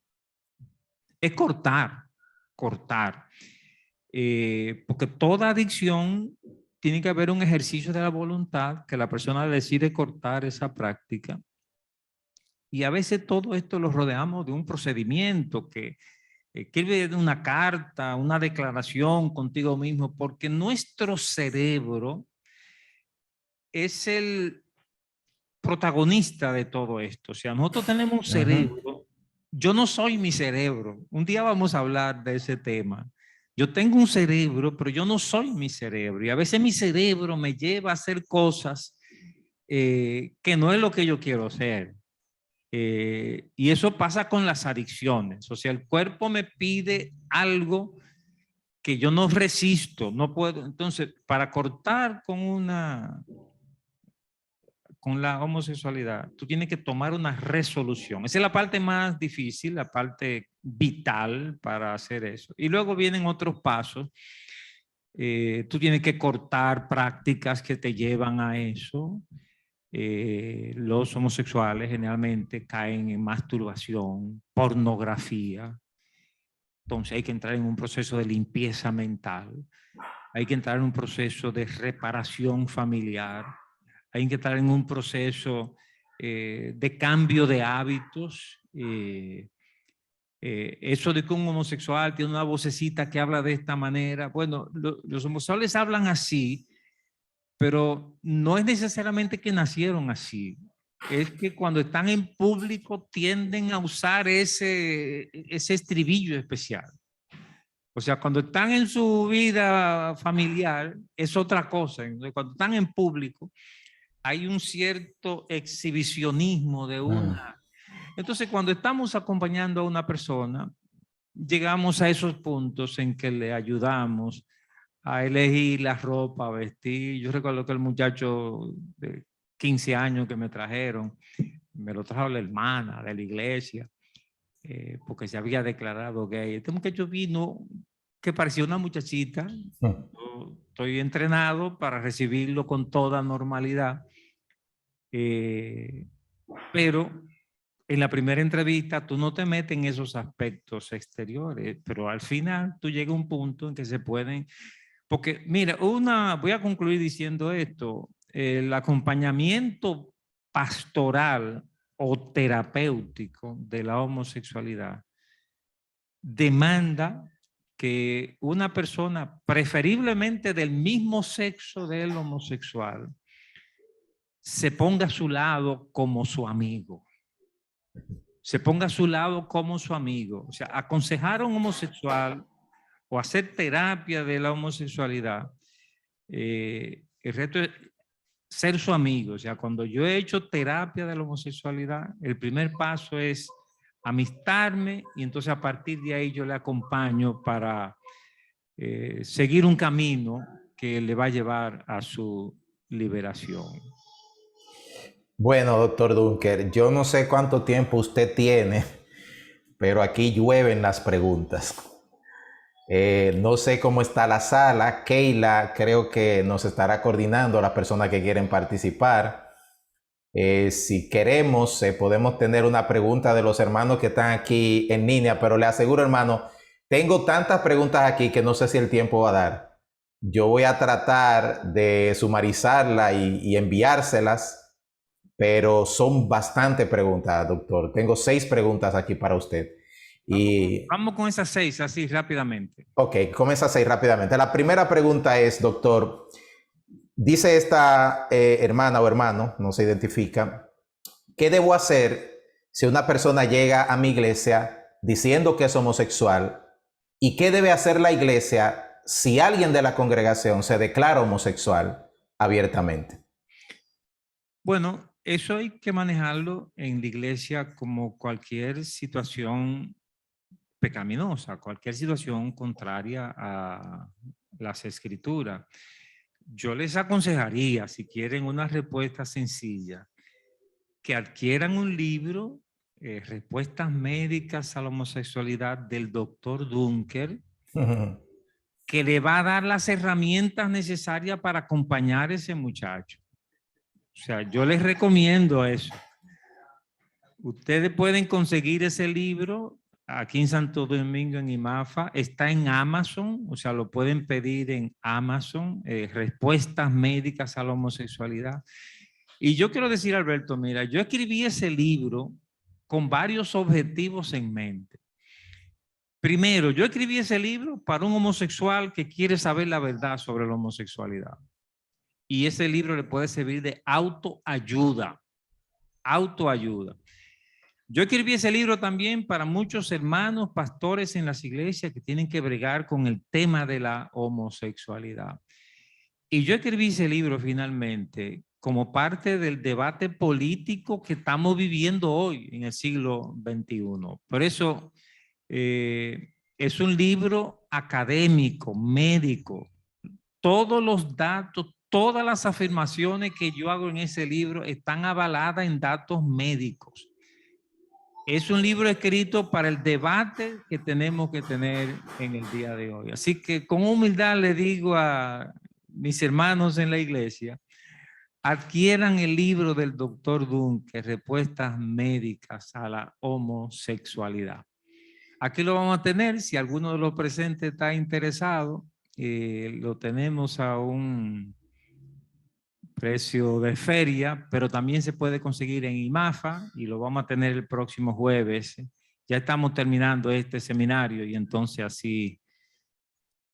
es cortar. Porque toda adicción tiene que haber un ejercicio de la voluntad que la persona decide cortar esa práctica. Y a veces todo esto lo rodeamos de un procedimiento que escribe una carta, una declaración contigo mismo, porque nuestro cerebro es el protagonista de todo esto. O sea, nosotros tenemos un cerebro. Yo no soy mi cerebro. Un día vamos a hablar de ese tema. Yo tengo un cerebro, pero yo no soy mi cerebro. Y a veces mi cerebro me lleva a hacer cosas que no es lo que yo quiero hacer. Y eso pasa con las adicciones. O sea, el cuerpo me pide algo que yo no resisto, no puedo. Entonces, para cortar con la homosexualidad, tú tienes que tomar una resolución. Esa es la parte más difícil, la parte vital para hacer eso. Y luego vienen otros pasos. Tú tienes que cortar prácticas que te llevan a eso. Los homosexuales generalmente caen en masturbación, pornografía. Entonces hay que entrar en un proceso de limpieza mental. Hay que entrar en un proceso de reparación familiar. Hay que entrar en un proceso de cambio de hábitos. Eso de que un homosexual tiene una vocecita que habla de esta manera. Bueno, los homosexuales hablan así, pero no es necesariamente que nacieron así. Es que cuando están en público tienden a usar ese estribillo especial. O sea, cuando están en su vida familiar es otra cosa. Entonces, cuando están en público hay un cierto exhibicionismo de una. Entonces, cuando estamos acompañando a una persona, llegamos a esos puntos en que le ayudamos a elegir la ropa, a vestir. Yo recuerdo que el muchacho de 15 años que me trajeron, me lo trajo la hermana de la iglesia, porque se había declarado gay. Este muchacho vino que parecía una muchachita. Yo estoy entrenado para recibirlo con toda normalidad. Pero en la primera entrevista tú no te metes en esos aspectos exteriores, pero al final tú llegas a un punto en que se pueden, porque mira, voy a concluir diciendo esto, el acompañamiento pastoral o terapéutico de la homosexualidad demanda que una persona, preferiblemente del mismo sexo del homosexual, se ponga a su lado como su amigo. Se ponga a su lado como su amigo. O sea, aconsejar a un homosexual o hacer terapia de la homosexualidad, el reto es ser su amigo. O sea, cuando yo he hecho terapia de la homosexualidad, el primer paso es amistarme y entonces a partir de ahí yo le acompaño para seguir un camino que le va a llevar a su liberación. Bueno, doctor Dunker, yo no sé cuánto tiempo usted tiene, pero aquí llueven las preguntas. No sé cómo está la sala. Keila creo que nos estará coordinando a las personas que quieren participar. Si queremos, podemos tener una pregunta de los hermanos que están aquí en línea, pero le aseguro, hermano, tengo tantas preguntas aquí que no sé si el tiempo va a dar. Yo voy a tratar de sumarizarla y enviárselas, pero son bastante preguntas, doctor. Tengo 6 preguntas aquí para usted. Vamos con esas 6 así rápidamente. Ok, con esas 6 rápidamente. La primera pregunta es, doctor, dice esta hermana o hermano, no se identifica, ¿qué debo hacer si una persona llega a mi iglesia diciendo que es homosexual? ¿Y qué debe hacer la iglesia si alguien de la congregación se declara homosexual abiertamente? Bueno, eso hay que manejarlo en la iglesia como cualquier situación pecaminosa, cualquier situación contraria a las escrituras. Yo les aconsejaría, si quieren una respuesta sencilla, que adquieran un libro, Respuestas médicas a la homosexualidad del doctor Dunker, que le va a dar las herramientas necesarias para acompañar a ese muchacho. O sea, yo les recomiendo eso. Ustedes pueden conseguir ese libro aquí en Santo Domingo, en IMAFA. Está en Amazon, o sea, lo pueden pedir en Amazon, Respuestas médicas a la homosexualidad. Y yo quiero decir, Alberto, mira, yo escribí ese libro con varios objetivos en mente. Primero, yo escribí ese libro para un homosexual que quiere saber la verdad sobre la homosexualidad. Y ese libro le puede servir de autoayuda. Autoayuda. Yo escribí ese libro también para muchos hermanos pastores en las iglesias que tienen que bregar con el tema de la homosexualidad. Y yo escribí ese libro finalmente como parte del debate político que estamos viviendo hoy en el siglo XXI. Por eso es un libro académico, médico. Todos los datos, todas las afirmaciones que yo hago en ese libro están avaladas en datos médicos. Es un libro escrito para el debate que tenemos que tener en el día de hoy. Así que con humildad le digo a mis hermanos en la iglesia, adquieran el libro del doctor Dunker, Respuestas Médicas a la Homosexualidad. Aquí lo vamos a tener, si alguno de los presentes está interesado, lo tenemos a un precio de feria, pero también se puede conseguir en IMAFA y lo vamos a tener el próximo jueves. Ya estamos terminando este seminario y entonces así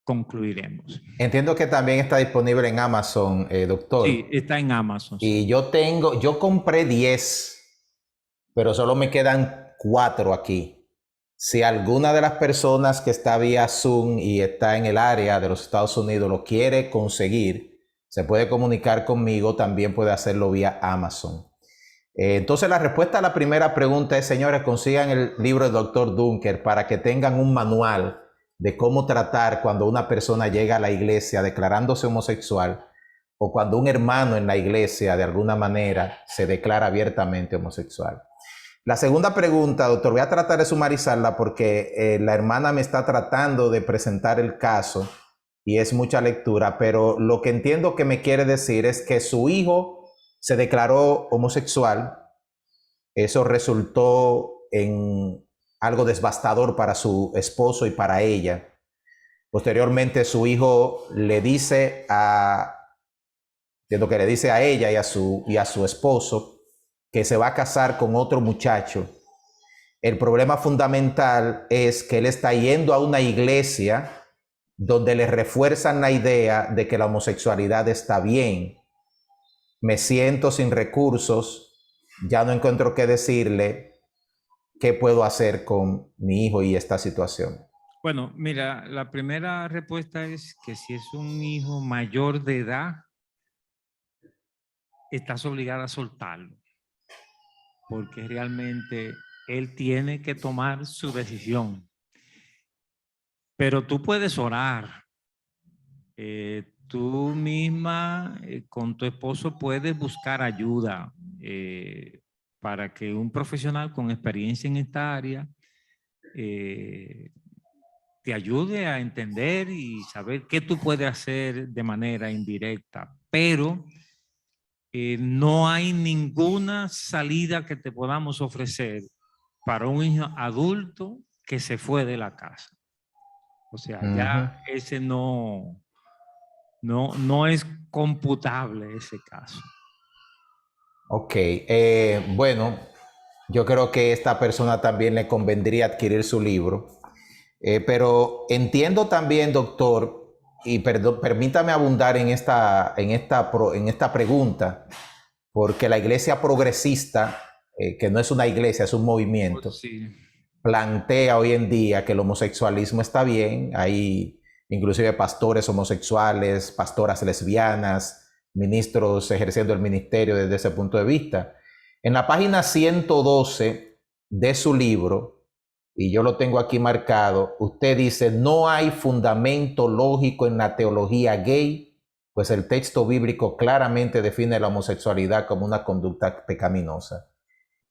concluiremos. Entiendo que también está disponible en Amazon, doctor. Sí, está en Amazon. Y yo compré 10, pero solo me quedan 4 aquí. Si alguna de las personas que está vía Zoom y está en el área de los Estados Unidos lo quiere conseguir, se puede comunicar conmigo, también puede hacerlo vía Amazon. Entonces la respuesta a la primera pregunta es, señores, consigan el libro del Dr. Dunker para que tengan un manual de cómo tratar cuando una persona llega a la iglesia declarándose homosexual o cuando un hermano en la iglesia de alguna manera se declara abiertamente homosexual. La segunda pregunta, doctor, voy a tratar de sumarizarla porque la hermana me está tratando de presentar el caso y es mucha lectura, pero lo que entiendo que me quiere decir es que su hijo se declaró homosexual. Eso resultó en algo devastador para su esposo y para ella. Posteriormente su hijo le dice entiendo que le dice a ella y a su esposo que se va a casar con otro muchacho. El problema fundamental es que él está yendo a una iglesia donde le refuerzan la idea de que la homosexualidad está bien. Me siento sin recursos, ya no encuentro qué decirle, qué puedo hacer con mi hijo y esta situación. Bueno, mira, la primera respuesta es que si es un hijo mayor de edad, estás obligada a soltarlo, porque realmente él tiene que tomar su decisión. Pero tú puedes orar. Tú misma con tu esposo puedes buscar ayuda para que un profesional con experiencia en esta área te ayude a entender y saber qué tú puedes hacer de manera indirecta. Pero no hay ninguna salida que te podamos ofrecer para un hijo adulto que se fue de la casa. O sea, ya ese no es computable ese caso. Ok, bueno, yo creo que a esta persona también le convendría adquirir su libro, pero entiendo también, doctor, y permítame abundar en esta pregunta, porque la iglesia progresista, que no es una iglesia, es un movimiento, Sí. plantea hoy en día que el homosexualismo está bien. Hay inclusive pastores homosexuales, pastoras lesbianas, ministros ejerciendo el ministerio desde ese punto de vista. En la página 112 de su libro, y yo lo tengo aquí marcado, usted dice, no hay fundamento lógico en la teología gay, pues el texto bíblico claramente define la homosexualidad como una conducta pecaminosa.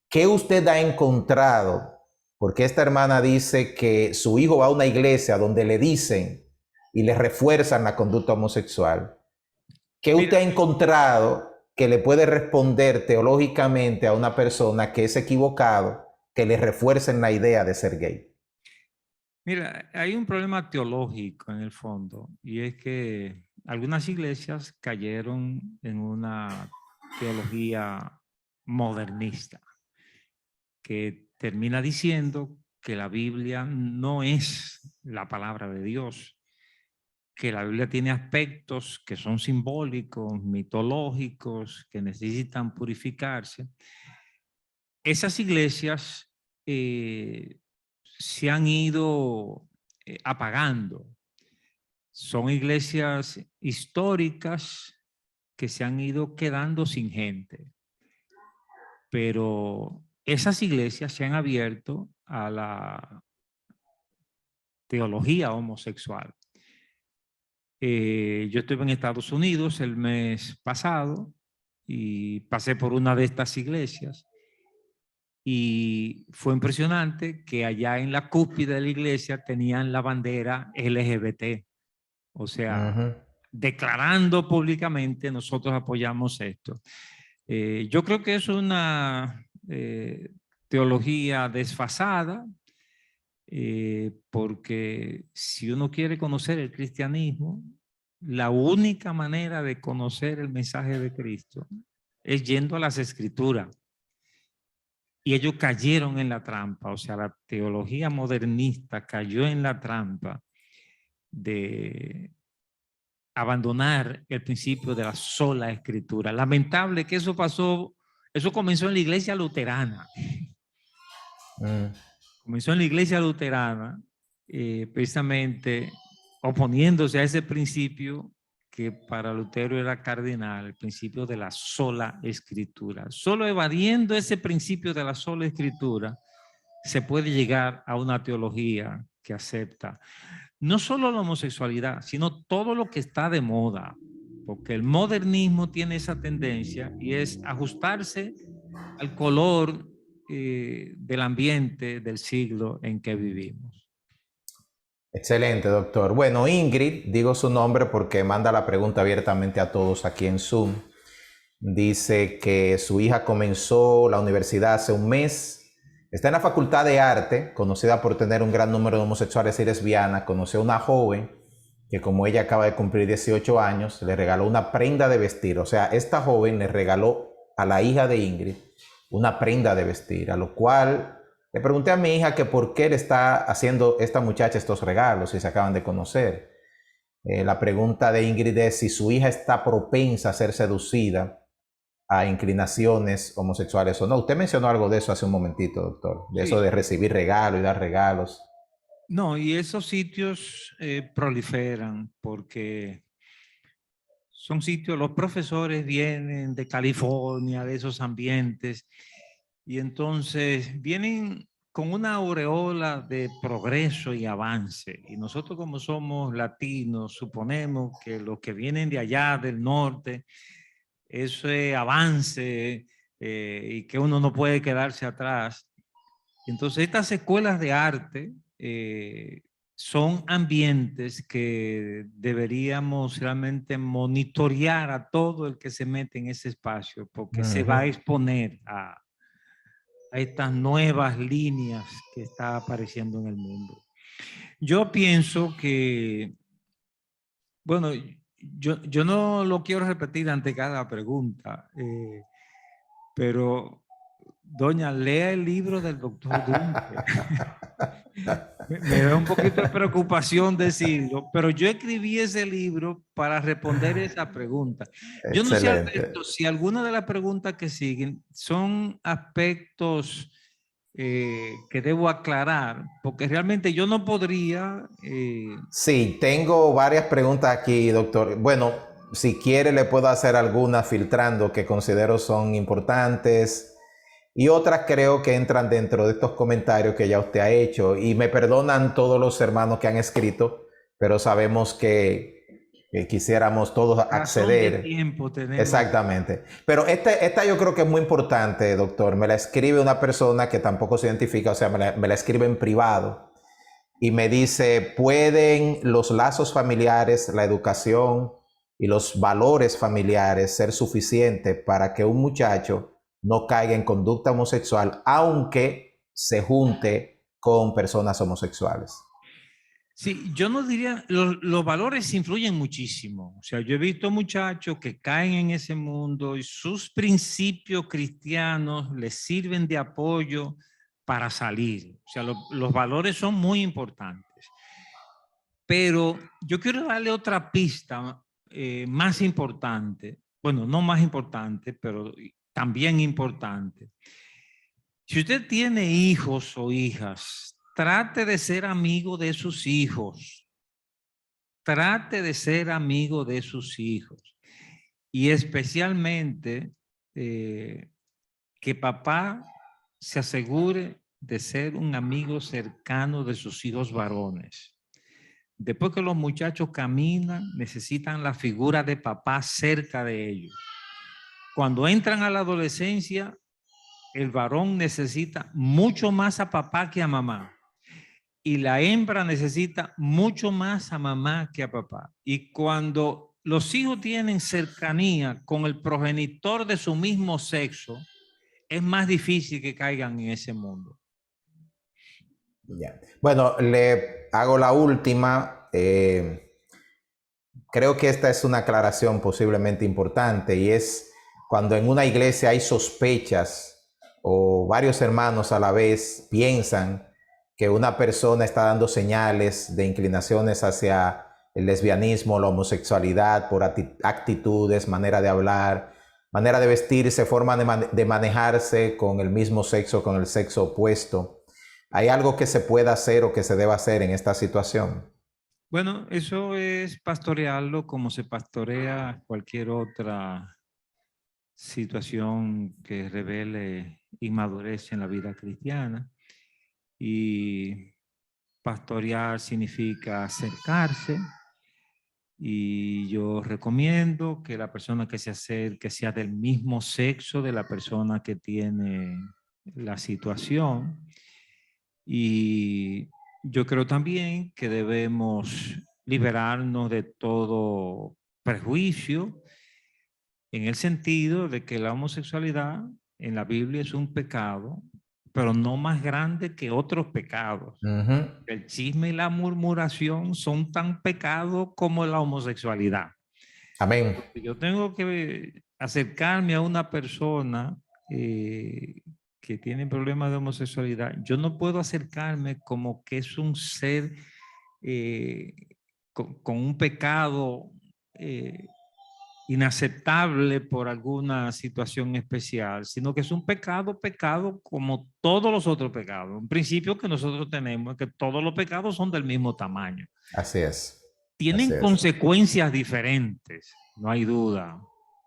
¿Qué usted ha encontrado? Porque esta hermana dice que su hijo va a una iglesia donde le dicen y le refuerzan la conducta homosexual. ¿Qué usted ha encontrado que le puede responder teológicamente a una persona que es equivocado, que le refuercen la idea de ser gay? Mira, hay un problema teológico en el fondo, y es que algunas iglesias cayeron en una teología modernista que termina diciendo que la Biblia no es la palabra de Dios, que la Biblia tiene aspectos que son simbólicos, mitológicos, que necesitan purificarse. Esas iglesias se han ido apagando. Son iglesias históricas que se han ido quedando sin gente. Pero esas iglesias se han abierto a la teología homosexual. Yo estuve en Estados Unidos el mes pasado y pasé por una de estas iglesias y fue impresionante que allá en la cúspide de la iglesia tenían la bandera LGBT, o sea, declarando públicamente nosotros apoyamos esto. Yo creo que es una teología desfasada, porque si uno quiere conocer el cristianismo, la única manera de conocer el mensaje de Cristo es yendo a las escrituras. Y ellos cayeron en la trampa, o sea, la teología modernista cayó en la trampa de abandonar el principio de la sola escritura. Lamentable que eso pasó, eso comenzó en la iglesia luterana. Comenzó en la iglesia luterana, precisamente oponiéndose a ese principio que para Lutero era cardinal, el principio de la sola escritura. Solo evadiendo ese principio de la sola escritura se puede llegar a una teología que acepta no solo la homosexualidad, sino todo lo que está de moda, porque el modernismo tiene esa tendencia y es ajustarse al color del ambiente del siglo en que vivimos. Excelente, doctor. Bueno, Ingrid, digo su nombre porque manda la pregunta abiertamente a todos aquí en Zoom. Dice que su hija comenzó la universidad hace un mes. Está en la Facultad de Arte, conocida por tener un gran número de homosexuales y lesbianas. Conoció a una joven que, como ella acaba de cumplir 18 años, le regaló una prenda de vestir. O sea, esta joven le regaló a la hija de Ingrid una prenda de vestir, a lo cual le pregunté a mi hija que por qué le está haciendo esta muchacha estos regalos si se acaban de conocer. La pregunta de Ingrid es si su hija está propensa a ser seducida a inclinaciones homosexuales o no. Usted mencionó algo de eso hace un momentito, doctor, de Sí. eso de recibir regalos y dar regalos. No, y esos sitios proliferan porque son sitios, los profesores vienen de California, de esos ambientes, y entonces vienen con una aureola de progreso y avance. Y nosotros como somos latinos, suponemos que los que vienen de allá, del norte, ese avance y que uno no puede quedarse atrás. Entonces estas escuelas de arte son ambientes que deberíamos realmente monitorear a todo el que se mete en ese espacio, porque se va a exponer a estas nuevas líneas que está apareciendo en el mundo. Yo pienso que, bueno, yo no lo quiero repetir ante cada pregunta, pero doña, lea el libro del doctor Dunque. Me da un poquito de preocupación decirlo, pero yo escribí ese libro para responder esa pregunta. Yo no sé, Excelente. Alberto, si alguna de las preguntas que siguen son aspectos que debo aclarar, porque realmente yo no podría... Sí, tengo varias preguntas aquí, doctor. Bueno, si quiere le puedo hacer algunas filtrando que considero son importantes y otras creo que entran dentro de estos comentarios que ya usted ha hecho. Y me perdonan todos los hermanos que han escrito, pero sabemos que quisiéramos todos razón de acceder. tiempo tenemos. Exactamente. Pero esta yo creo que es muy importante, doctor. Me la escribe una persona que tampoco se identifica, o sea, me la escribe en privado. Y me dice, ¿pueden los lazos familiares, la educación y los valores familiares ser suficientes para que un muchacho no caiga en conducta homosexual, aunque se junte con personas homosexuales? Sí, yo no diría, los valores influyen muchísimo. O sea, yo he visto muchachos que caen en ese mundo y sus principios cristianos les sirven de apoyo para salir. O sea, los valores son muy importantes. Pero yo quiero darle otra pista más importante. Bueno, no más importante, pero también importante. Si usted tiene hijos o hijas, trate de ser amigo de sus hijos. Trate de ser amigo de sus hijos. Y especialmente que papá se asegure de ser un amigo cercano de sus hijos varones. Después que los muchachos caminan, necesitan la figura de papá cerca de ellos. Cuando entran a la adolescencia, el varón necesita mucho más a papá que a mamá. Y la hembra necesita mucho más a mamá que a papá. Y cuando los hijos tienen cercanía con el progenitor de su mismo sexo, es más difícil que caigan en ese mundo. Ya. Bueno, le hago la última. Creo que esta es una aclaración posiblemente importante y es cuando en una iglesia hay sospechas o varios hermanos a la vez piensan que una persona está dando señales de inclinaciones hacia el lesbianismo, la homosexualidad, por actitudes, manera de hablar, manera de vestirse, forma de manejarse con el mismo sexo, con el sexo opuesto. ¿Hay algo que se pueda hacer o que se deba hacer en esta situación? Bueno, eso es pastorearlo como se pastorea cualquier otra situación que revele inmadurez en la vida cristiana. Y pastorear significa acercarse. Y yo recomiendo que la persona que se acerque sea del mismo sexo de la persona que tiene la situación. Y yo creo también que debemos liberarnos de todo prejuicio en el sentido de que la homosexualidad en la Biblia es un pecado, pero no más grande que otros pecados. El chisme y la murmuración son tan pecados como la homosexualidad. Amén. Yo tengo que acercarme a una persona que tiene problemas de homosexualidad. Yo no puedo acercarme como que es un ser eh, con un pecado inaceptable por alguna situación especial, sino que es un pecado como todos los otros pecados. Un principio que nosotros tenemos es que todos los pecados son del mismo tamaño. Así es. Tienen Así es. consecuencias diferentes, no hay duda,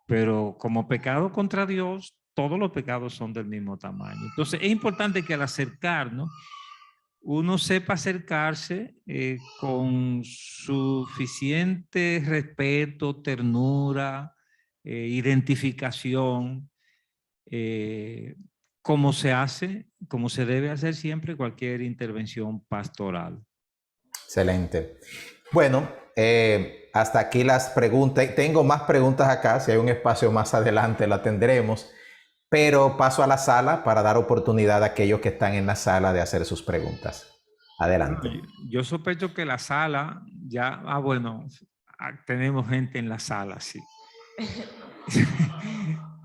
pero como pecado contra Dios, todos los pecados son del mismo tamaño. Entonces es importante que al acercarnos, uno sepa acercarse con suficiente respeto, ternura, identificación, como se hace, como se debe hacer siempre cualquier intervención pastoral. Excelente. Bueno, hasta aquí las preguntas. Tengo más preguntas acá, si hay un espacio más adelante la tendremos, pero paso a la sala para dar oportunidad a aquellos que están en la sala de hacer sus preguntas. Adelante. Yo sospecho que la sala ya, bueno, tenemos gente en la sala, sí.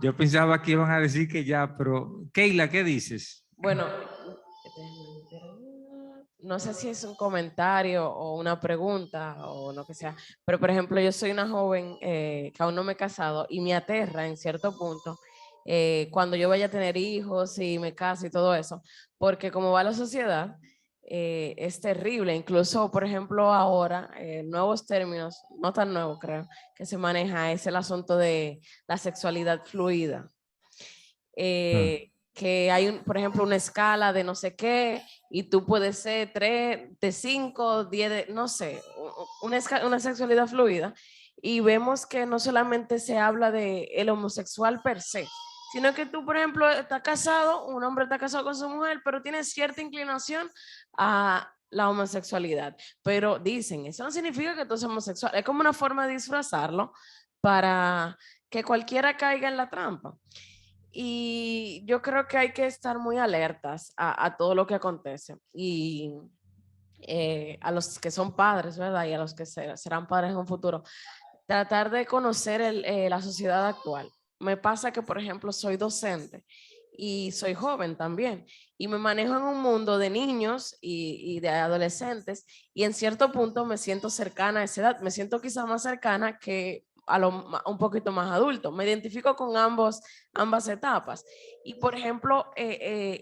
Yo pensaba que iban a decir que ya, pero Keila, ¿qué dices? Bueno, no sé si es un comentario o una pregunta o lo que sea, pero por ejemplo, yo soy una joven que aún no me he casado y me aterra en cierto punto cuando yo vaya a tener hijos y me case y todo eso, porque como va la sociedad, es terrible. Incluso, por ejemplo, ahora, nuevos términos, no tan nuevos creo, que se maneja es el asunto de la sexualidad fluida. Que hay, por ejemplo, una escala de no sé qué, y tú puedes ser 3, de 5, 10, no sé, una sexualidad fluida. Y vemos que no solamente se habla de el homosexual per se, sino que tú, por ejemplo, estás casado, un hombre está casado con su mujer, pero tiene cierta inclinación a la homosexualidad. Pero dicen, eso no significa que tú seas homosexual, es como una forma de disfrazarlo para que cualquiera caiga en la trampa. Y yo creo que hay que estar muy alertas a todo lo que acontece. Y a los que son padres, ¿verdad? Y a los que serán padres en un futuro, tratar de conocer la sociedad actual. Me pasa que, por ejemplo, soy docente y soy joven también. Y me manejo en un mundo de niños y de adolescentes. Y en cierto punto me siento cercana a esa edad. Me siento quizás más cercana que un poquito más adulto. Me identifico con ambas etapas. Y por ejemplo,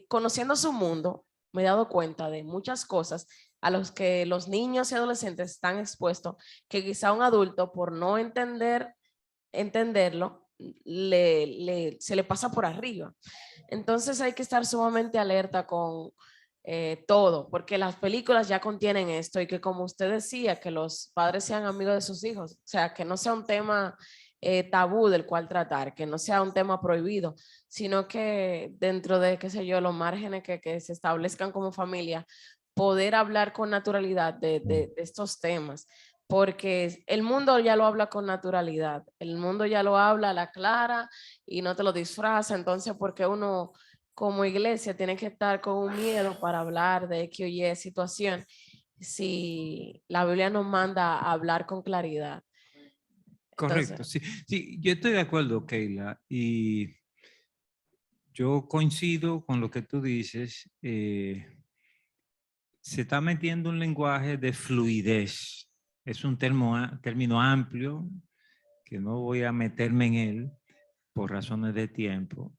conociendo su mundo, me he dado cuenta de muchas cosas a los que los niños y adolescentes están expuestos, que quizá un adulto por no entenderlo, se le pasa por arriba. Entonces hay que estar sumamente alerta todo, porque las películas ya contienen esto y que como usted decía, que los padres sean amigos de sus hijos, o sea, que no sea un tema tabú del cual tratar, que no sea un tema prohibido, sino que dentro de, qué sé yo, los márgenes que se establezcan como familia, poder hablar con naturalidad de estos temas, porque el mundo ya lo habla con naturalidad, el mundo ya lo habla a la clara y no te lo disfraza, entonces porque uno como iglesia tiene que estar con un miedo para hablar de X o Y situación, si la Biblia nos manda a hablar con claridad. Correcto, Entonces, sí, sí, yo estoy de acuerdo, Keila, y yo coincido con lo que tú dices. Se está metiendo un lenguaje de fluidez. Es un término amplio que no voy a meterme en él por razones de tiempo,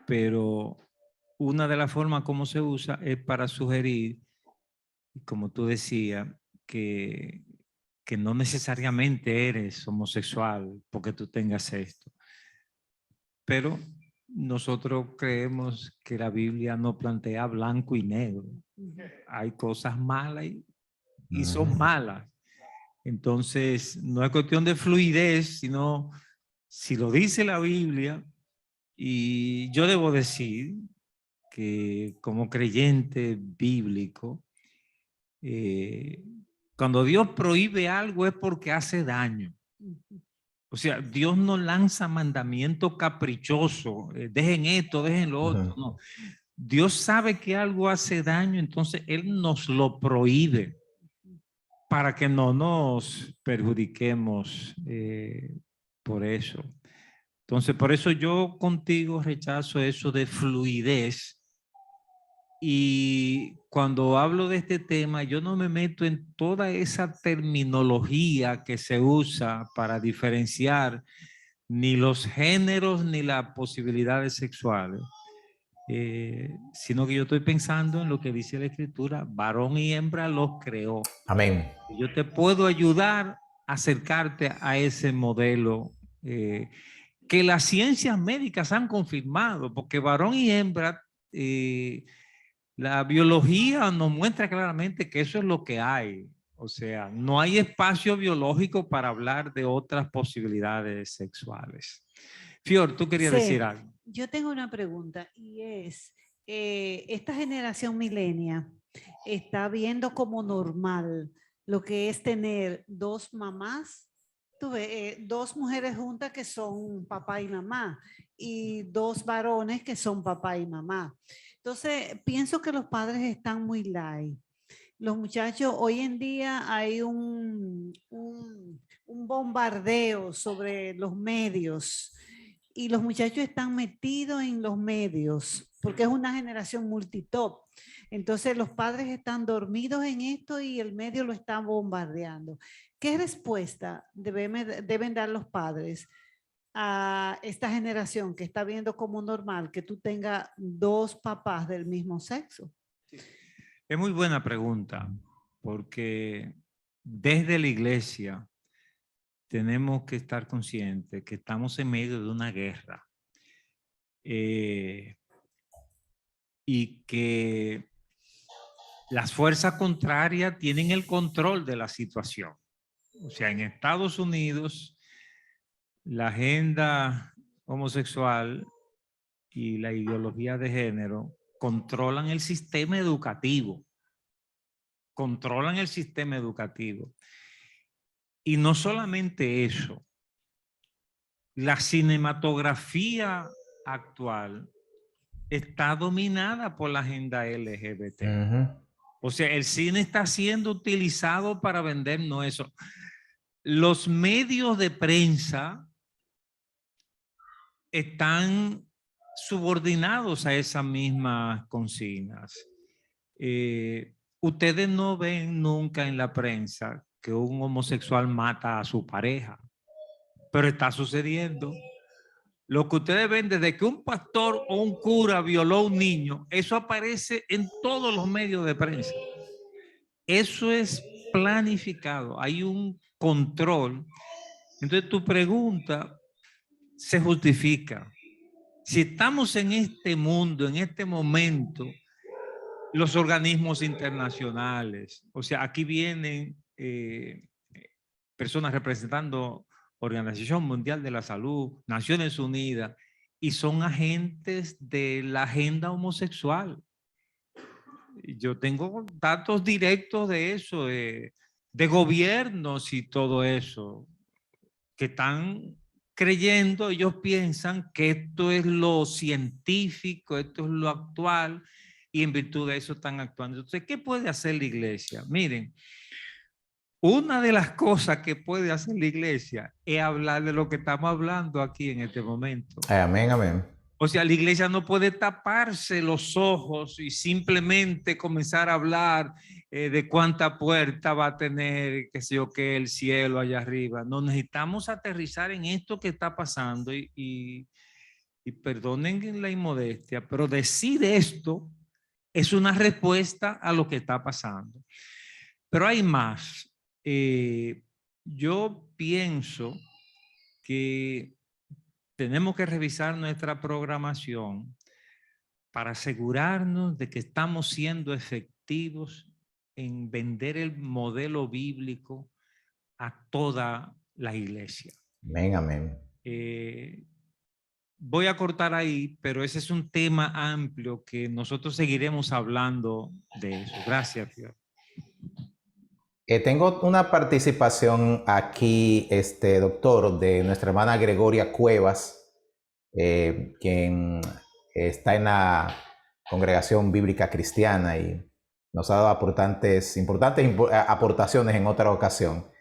pero una de las formas como se usa es para sugerir, como tú decías, que, que no necesariamente eres homosexual porque tú tengas esto. Pero nosotros creemos que la Biblia no plantea blanco y negro. Hay cosas malas y son malas. Entonces, no es cuestión de fluidez, sino si lo dice la Biblia, y yo debo decir que como creyente bíblico, cuando Dios prohíbe algo es porque hace daño. O sea, Dios no lanza mandamiento caprichoso, dejen esto, dejen lo otro, no. Dios sabe que algo hace daño, entonces Él nos lo prohíbe para que no nos perjudiquemos por eso. Entonces, por eso yo contigo rechazo eso de fluidez. Y cuando hablo de este tema, yo no me meto en toda esa terminología que se usa para diferenciar ni los géneros ni las posibilidades sexuales, sino que yo estoy pensando en lo que dice la Escritura: varón y hembra los creó. Amén. Yo te puedo ayudar a acercarte a ese modelo que las ciencias médicas han confirmado, porque varón y hembra, la biología nos muestra claramente que eso es lo que hay. O sea, no hay espacio biológico para hablar de otras posibilidades sexuales. Fior, tú querías decir Sí, algo. yo tengo una pregunta y es, esta generación milenia está viendo como normal lo que es tener dos mamás, dos mujeres juntas que son papá y mamá y dos varones que son papá y mamá. Entonces, pienso que los padres están muy light. Los muchachos, hoy en día hay un bombardeo sobre los medios y los muchachos están metidos en los medios porque es una generación multitop. Entonces los padres están dormidos en esto y el medio lo está bombardeando. ¿Qué respuesta deben dar los padres a esta generación que está viendo como normal que tú tengas dos papás del mismo sexo? Es muy buena pregunta, porque desde la iglesia tenemos que estar conscientes que estamos en medio de una guerra y que las fuerzas contrarias tienen el control de la situación. O sea, en Estados Unidos, la agenda homosexual y la ideología de género controlan el sistema educativo. Controlan el sistema educativo. Y no solamente eso, la cinematografía actual está dominada por la agenda LGBT. O sea, el cine está siendo utilizado para vendernos eso. Los medios de prensa están subordinados a esas mismas consignas. Ustedes no ven nunca en la prensa que un homosexual mata a su pareja, pero está sucediendo. Lo que ustedes ven desde que un pastor o un cura violó a un niño, eso aparece en todos los medios de prensa. Eso es planificado, hay un control. Entonces tu pregunta se justifica. Si estamos en este mundo, en este momento, los organismos internacionales. O sea, aquí vienen personas representando Organización Mundial de la Salud, Naciones Unidas, y son agentes de la agenda homosexual. Yo tengo datos directos de eso, de gobiernos y todo eso, que están creyendo, ellos piensan que esto es lo científico, esto es lo actual, y en virtud de eso están actuando. Entonces, ¿qué puede hacer la iglesia? Miren, una de las cosas que puede hacer la iglesia es hablar de lo que estamos hablando aquí en este momento. Amén, amén. O sea, la iglesia no puede taparse los ojos y simplemente comenzar a hablar de cuánta puerta va a tener, qué sé yo, qué el cielo allá arriba. No, necesitamos aterrizar en esto que está pasando y perdonen la inmodestia, pero decir esto es una respuesta a lo que está pasando. Pero hay más. Yo pienso que tenemos que revisar nuestra programación para asegurarnos de que estamos siendo efectivos en vender el modelo bíblico a toda la iglesia. Amén, amén. Voy a cortar ahí, pero ese es un tema amplio que nosotros seguiremos hablando de eso. Gracias, Dios. Tengo una participación aquí, doctor, de nuestra hermana Gregoria Cuevas, quien está en la Congregación Bíblica Cristiana y nos ha dado importantes aportaciones en otra ocasión.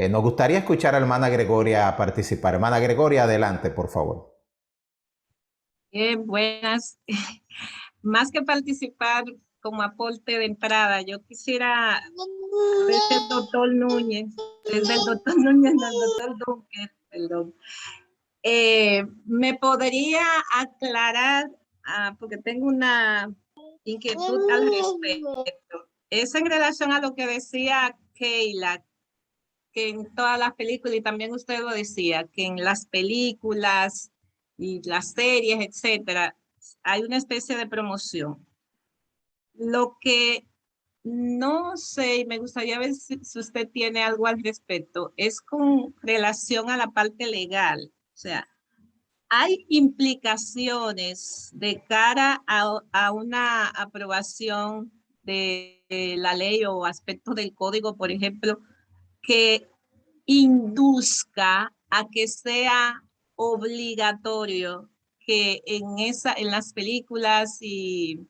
Nos gustaría escuchar a la hermana Gregoria participar. Hermana Gregoria, adelante, por favor. Buenas. Más que participar como aporte de entrada, yo quisiera desde el doctor Núñez, desde el doctor Núñez, del doctor Dunker, perdón. ¿Me podría aclarar, porque tengo una inquietud al respecto? Es en relación a lo que decía Keila, que en todas las películas, y también usted lo decía, que en las películas y las series, etcétera, hay una especie de promoción. Lo que no sé, y me gustaría ver si usted tiene algo al respecto, es con relación a la parte legal. O sea, ¿hay implicaciones de cara a una aprobación de la ley o aspectos del código, por ejemplo, que induzca a que sea obligatorio que en las películas y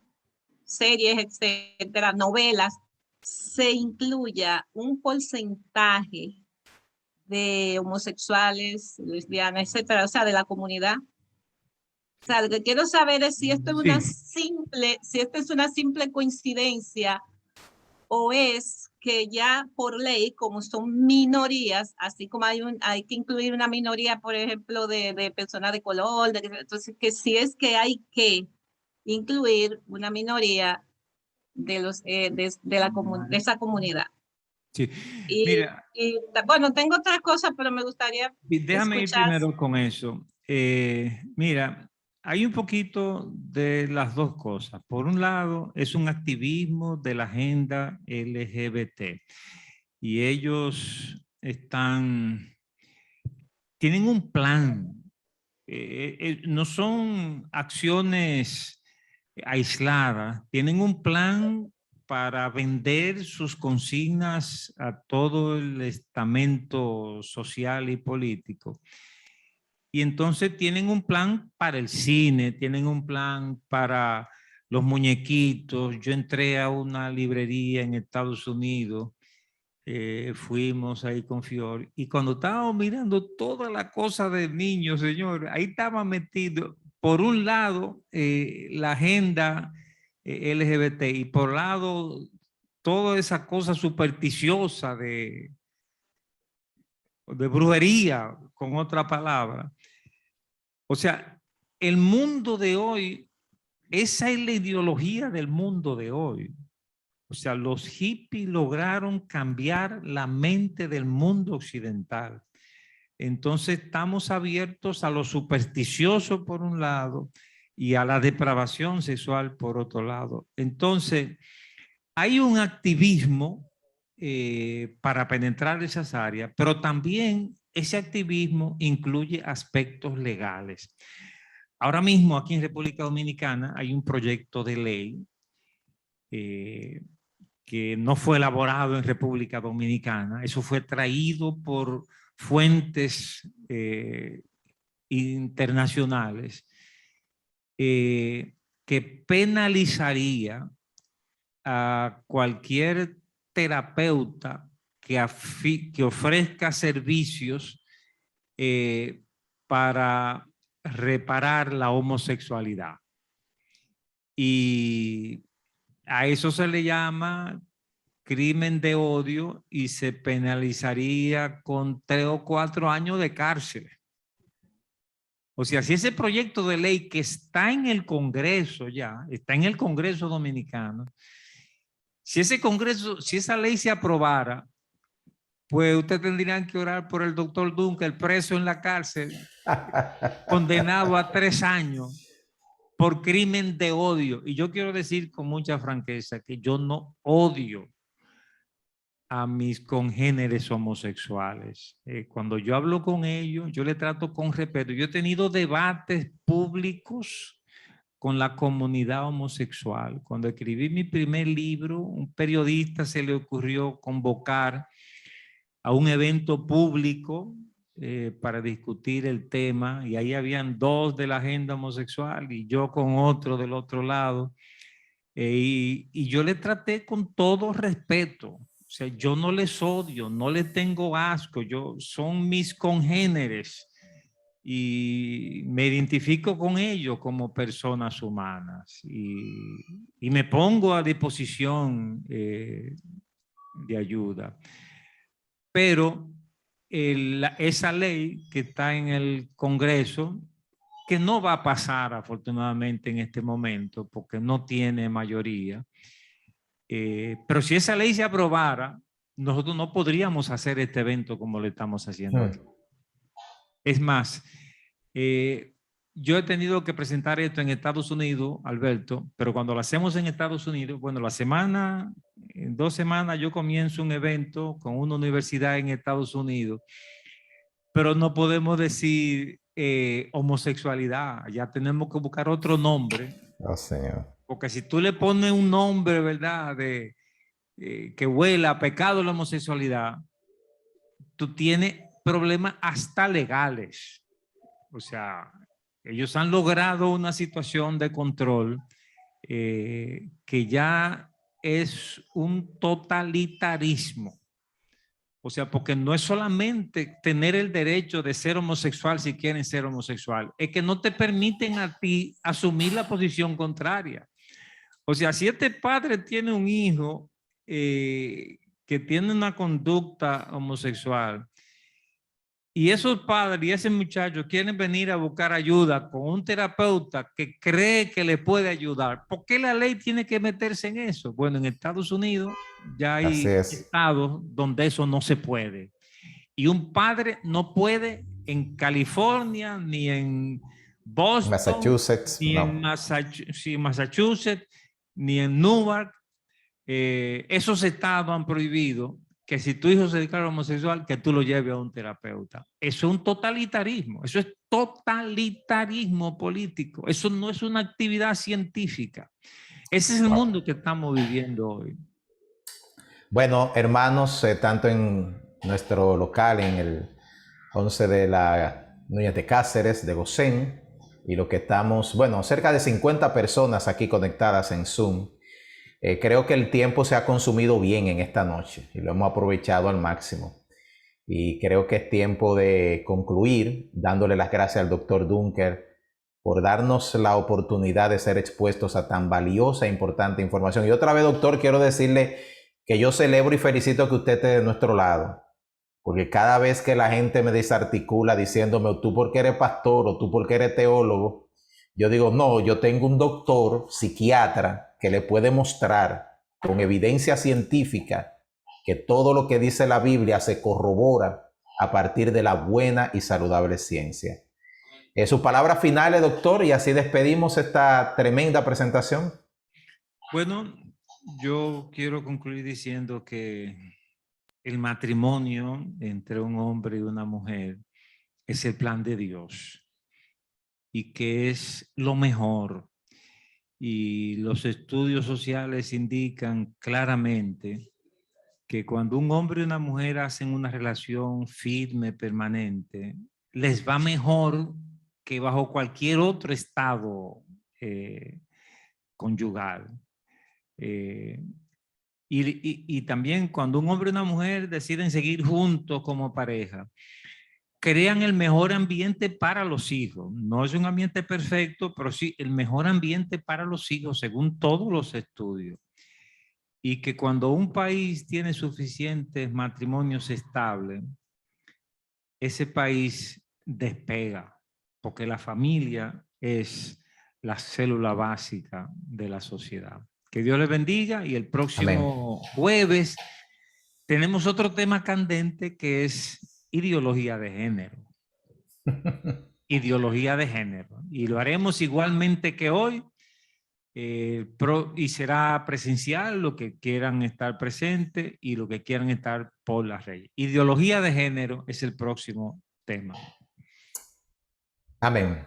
series, etcétera, novelas, se incluya un porcentaje de homosexuales, lesbianas, etcétera, o sea, de la comunidad? O sea, lo que quiero saber es si esto es una simple coincidencia o es que ya por ley, como son minorías, así como hay que incluir una minoría, por ejemplo, de personas de color, entonces que si es que hay que incluir una minoría de esa comunidad. Sí. Mira, bueno, tengo otras cosas, pero me gustaría déjame ir primero con eso. Mira, hay un poquito de las dos cosas. Por un lado, es un activismo de la agenda LGBT y ellos tienen un plan. No son acciones aisladas, tienen un plan para vender sus consignas a todo el estamento social y político. Y entonces tienen un plan para el cine, tienen un plan para los muñequitos. Yo entré a una librería en Estados Unidos, fuimos ahí con Fior, y cuando estábamos mirando toda la cosa de niños, señor, ahí estaba metido, por un lado, la agenda LGBT, y por lado, toda esa cosa supersticiosa de brujería, con otra palabra. O sea, el mundo de hoy, esa es la ideología del mundo de hoy. O sea, los hippies lograron cambiar la mente del mundo occidental. Entonces estamos abiertos a lo supersticioso por un lado y a la depravación sexual por otro lado. Entonces, hay un activismo para penetrar esas áreas, pero también ese activismo incluye aspectos legales. Ahora mismo aquí en República Dominicana hay un proyecto de ley que no fue elaborado en República Dominicana, eso fue traído por fuentes internacionales, que penalizaría a cualquier terapeuta que ofrezca servicios para reparar la homosexualidad. Y a eso se le llama crimen de odio y se penalizaría con 3 o 4 años de cárcel. O sea, si ese proyecto de ley que está en el Congreso ya, está en el Congreso Dominicano, si esa ley se aprobara, pues ustedes tendrían que orar por el doctor Duncan, preso en la cárcel, condenado a 3 años por crimen de odio. Y yo quiero decir con mucha franqueza que yo no odio a mis congéneres homosexuales. Cuando yo hablo con ellos, yo les trato con respeto. Yo he tenido debates públicos con la comunidad homosexual. Cuando escribí mi primer libro, un periodista se le ocurrió convocar a un evento público para discutir el tema, y ahí habían 2 de la agenda homosexual y yo con otro del otro lado, y yo le traté con todo respeto. O sea, yo no les odio, no les tengo asco, son mis congéneres y me identifico con ellos como personas humanas y me pongo a disposición de ayuda. Pero esa ley que está en el Congreso, que no va a pasar afortunadamente en este momento porque no tiene mayoría, pero si esa ley se aprobara, nosotros no podríamos hacer este evento como lo estamos haciendo aquí. Es más, yo he tenido que presentar esto en Estados Unidos, Alberto, pero cuando lo hacemos en Estados Unidos, bueno, en 2 semanas yo comienzo un evento con una universidad en Estados Unidos, pero no podemos decir homosexualidad, ya tenemos que buscar otro nombre. Oh, Señor. Porque si tú le pones un nombre, ¿verdad?, que huela a pecado la homosexualidad, tú tienes problemas hasta legales. O sea, ellos han logrado una situación de control que ya es un totalitarismo. O sea, porque no es solamente tener el derecho de ser homosexual si quieren ser homosexual, es que no te permiten a ti asumir la posición contraria. O sea, si este padre tiene un hijo que tiene una conducta homosexual y esos padres y ese muchacho quieren venir a buscar ayuda con un terapeuta que cree que le puede ayudar, ¿por qué la ley tiene que meterse en eso? Bueno, en Estados Unidos ya hay estados donde eso no se puede. Y un padre no puede en California, ni en Boston, Massachusetts, ni no. en Massachusetts, ni en Newark. Esos estados han prohibido que si tu hijo se declara homosexual, que tú lo lleves a un terapeuta. Eso es un totalitarismo, eso es totalitarismo político, eso no es una actividad científica. Ese es el mundo que estamos viviendo hoy. Bueno, hermanos, tanto en nuestro local, en el 11 de la Núñez de Cáceres, de Gosén, y lo que estamos, bueno, cerca de 50 personas aquí conectadas en Zoom. Creo que el tiempo se ha consumido bien en esta noche y lo hemos aprovechado al máximo. Y creo que es tiempo de concluir dándole las gracias al doctor Dunker por darnos la oportunidad de ser expuestos a tan valiosa e importante información. Y otra vez, doctor, quiero decirle que yo celebro y felicito que usted esté de nuestro lado. Porque cada vez que la gente me desarticula diciéndome, tú porque eres pastor o tú porque eres teólogo, yo digo, no, yo tengo un doctor psiquiatra que le puede mostrar con evidencia científica que todo lo que dice la Biblia se corrobora a partir de la buena y saludable ciencia. Sus palabras finales, doctor, y así despedimos esta tremenda presentación. Bueno, yo quiero concluir diciendo que el matrimonio entre un hombre y una mujer es el plan de Dios y que es lo mejor. Y los estudios sociales indican claramente que cuando un hombre y una mujer hacen una relación firme, permanente, les va mejor que bajo cualquier otro estado conyugal. Y también cuando un hombre y una mujer deciden seguir juntos como pareja, crean el mejor ambiente para los hijos. No es un ambiente perfecto, pero sí el mejor ambiente para los hijos, según todos los estudios. Y que cuando un país tiene suficientes matrimonios estables, ese país despega, porque la familia es la célula básica de la sociedad. Que Dios les bendiga, y el próximo jueves tenemos otro tema candente que es ideología de género. Ideología de género. Y lo haremos igualmente que hoy. Y será presencial, lo que quieran estar presentes y lo que quieran estar por las redes. Ideología de género es el próximo tema. Amén.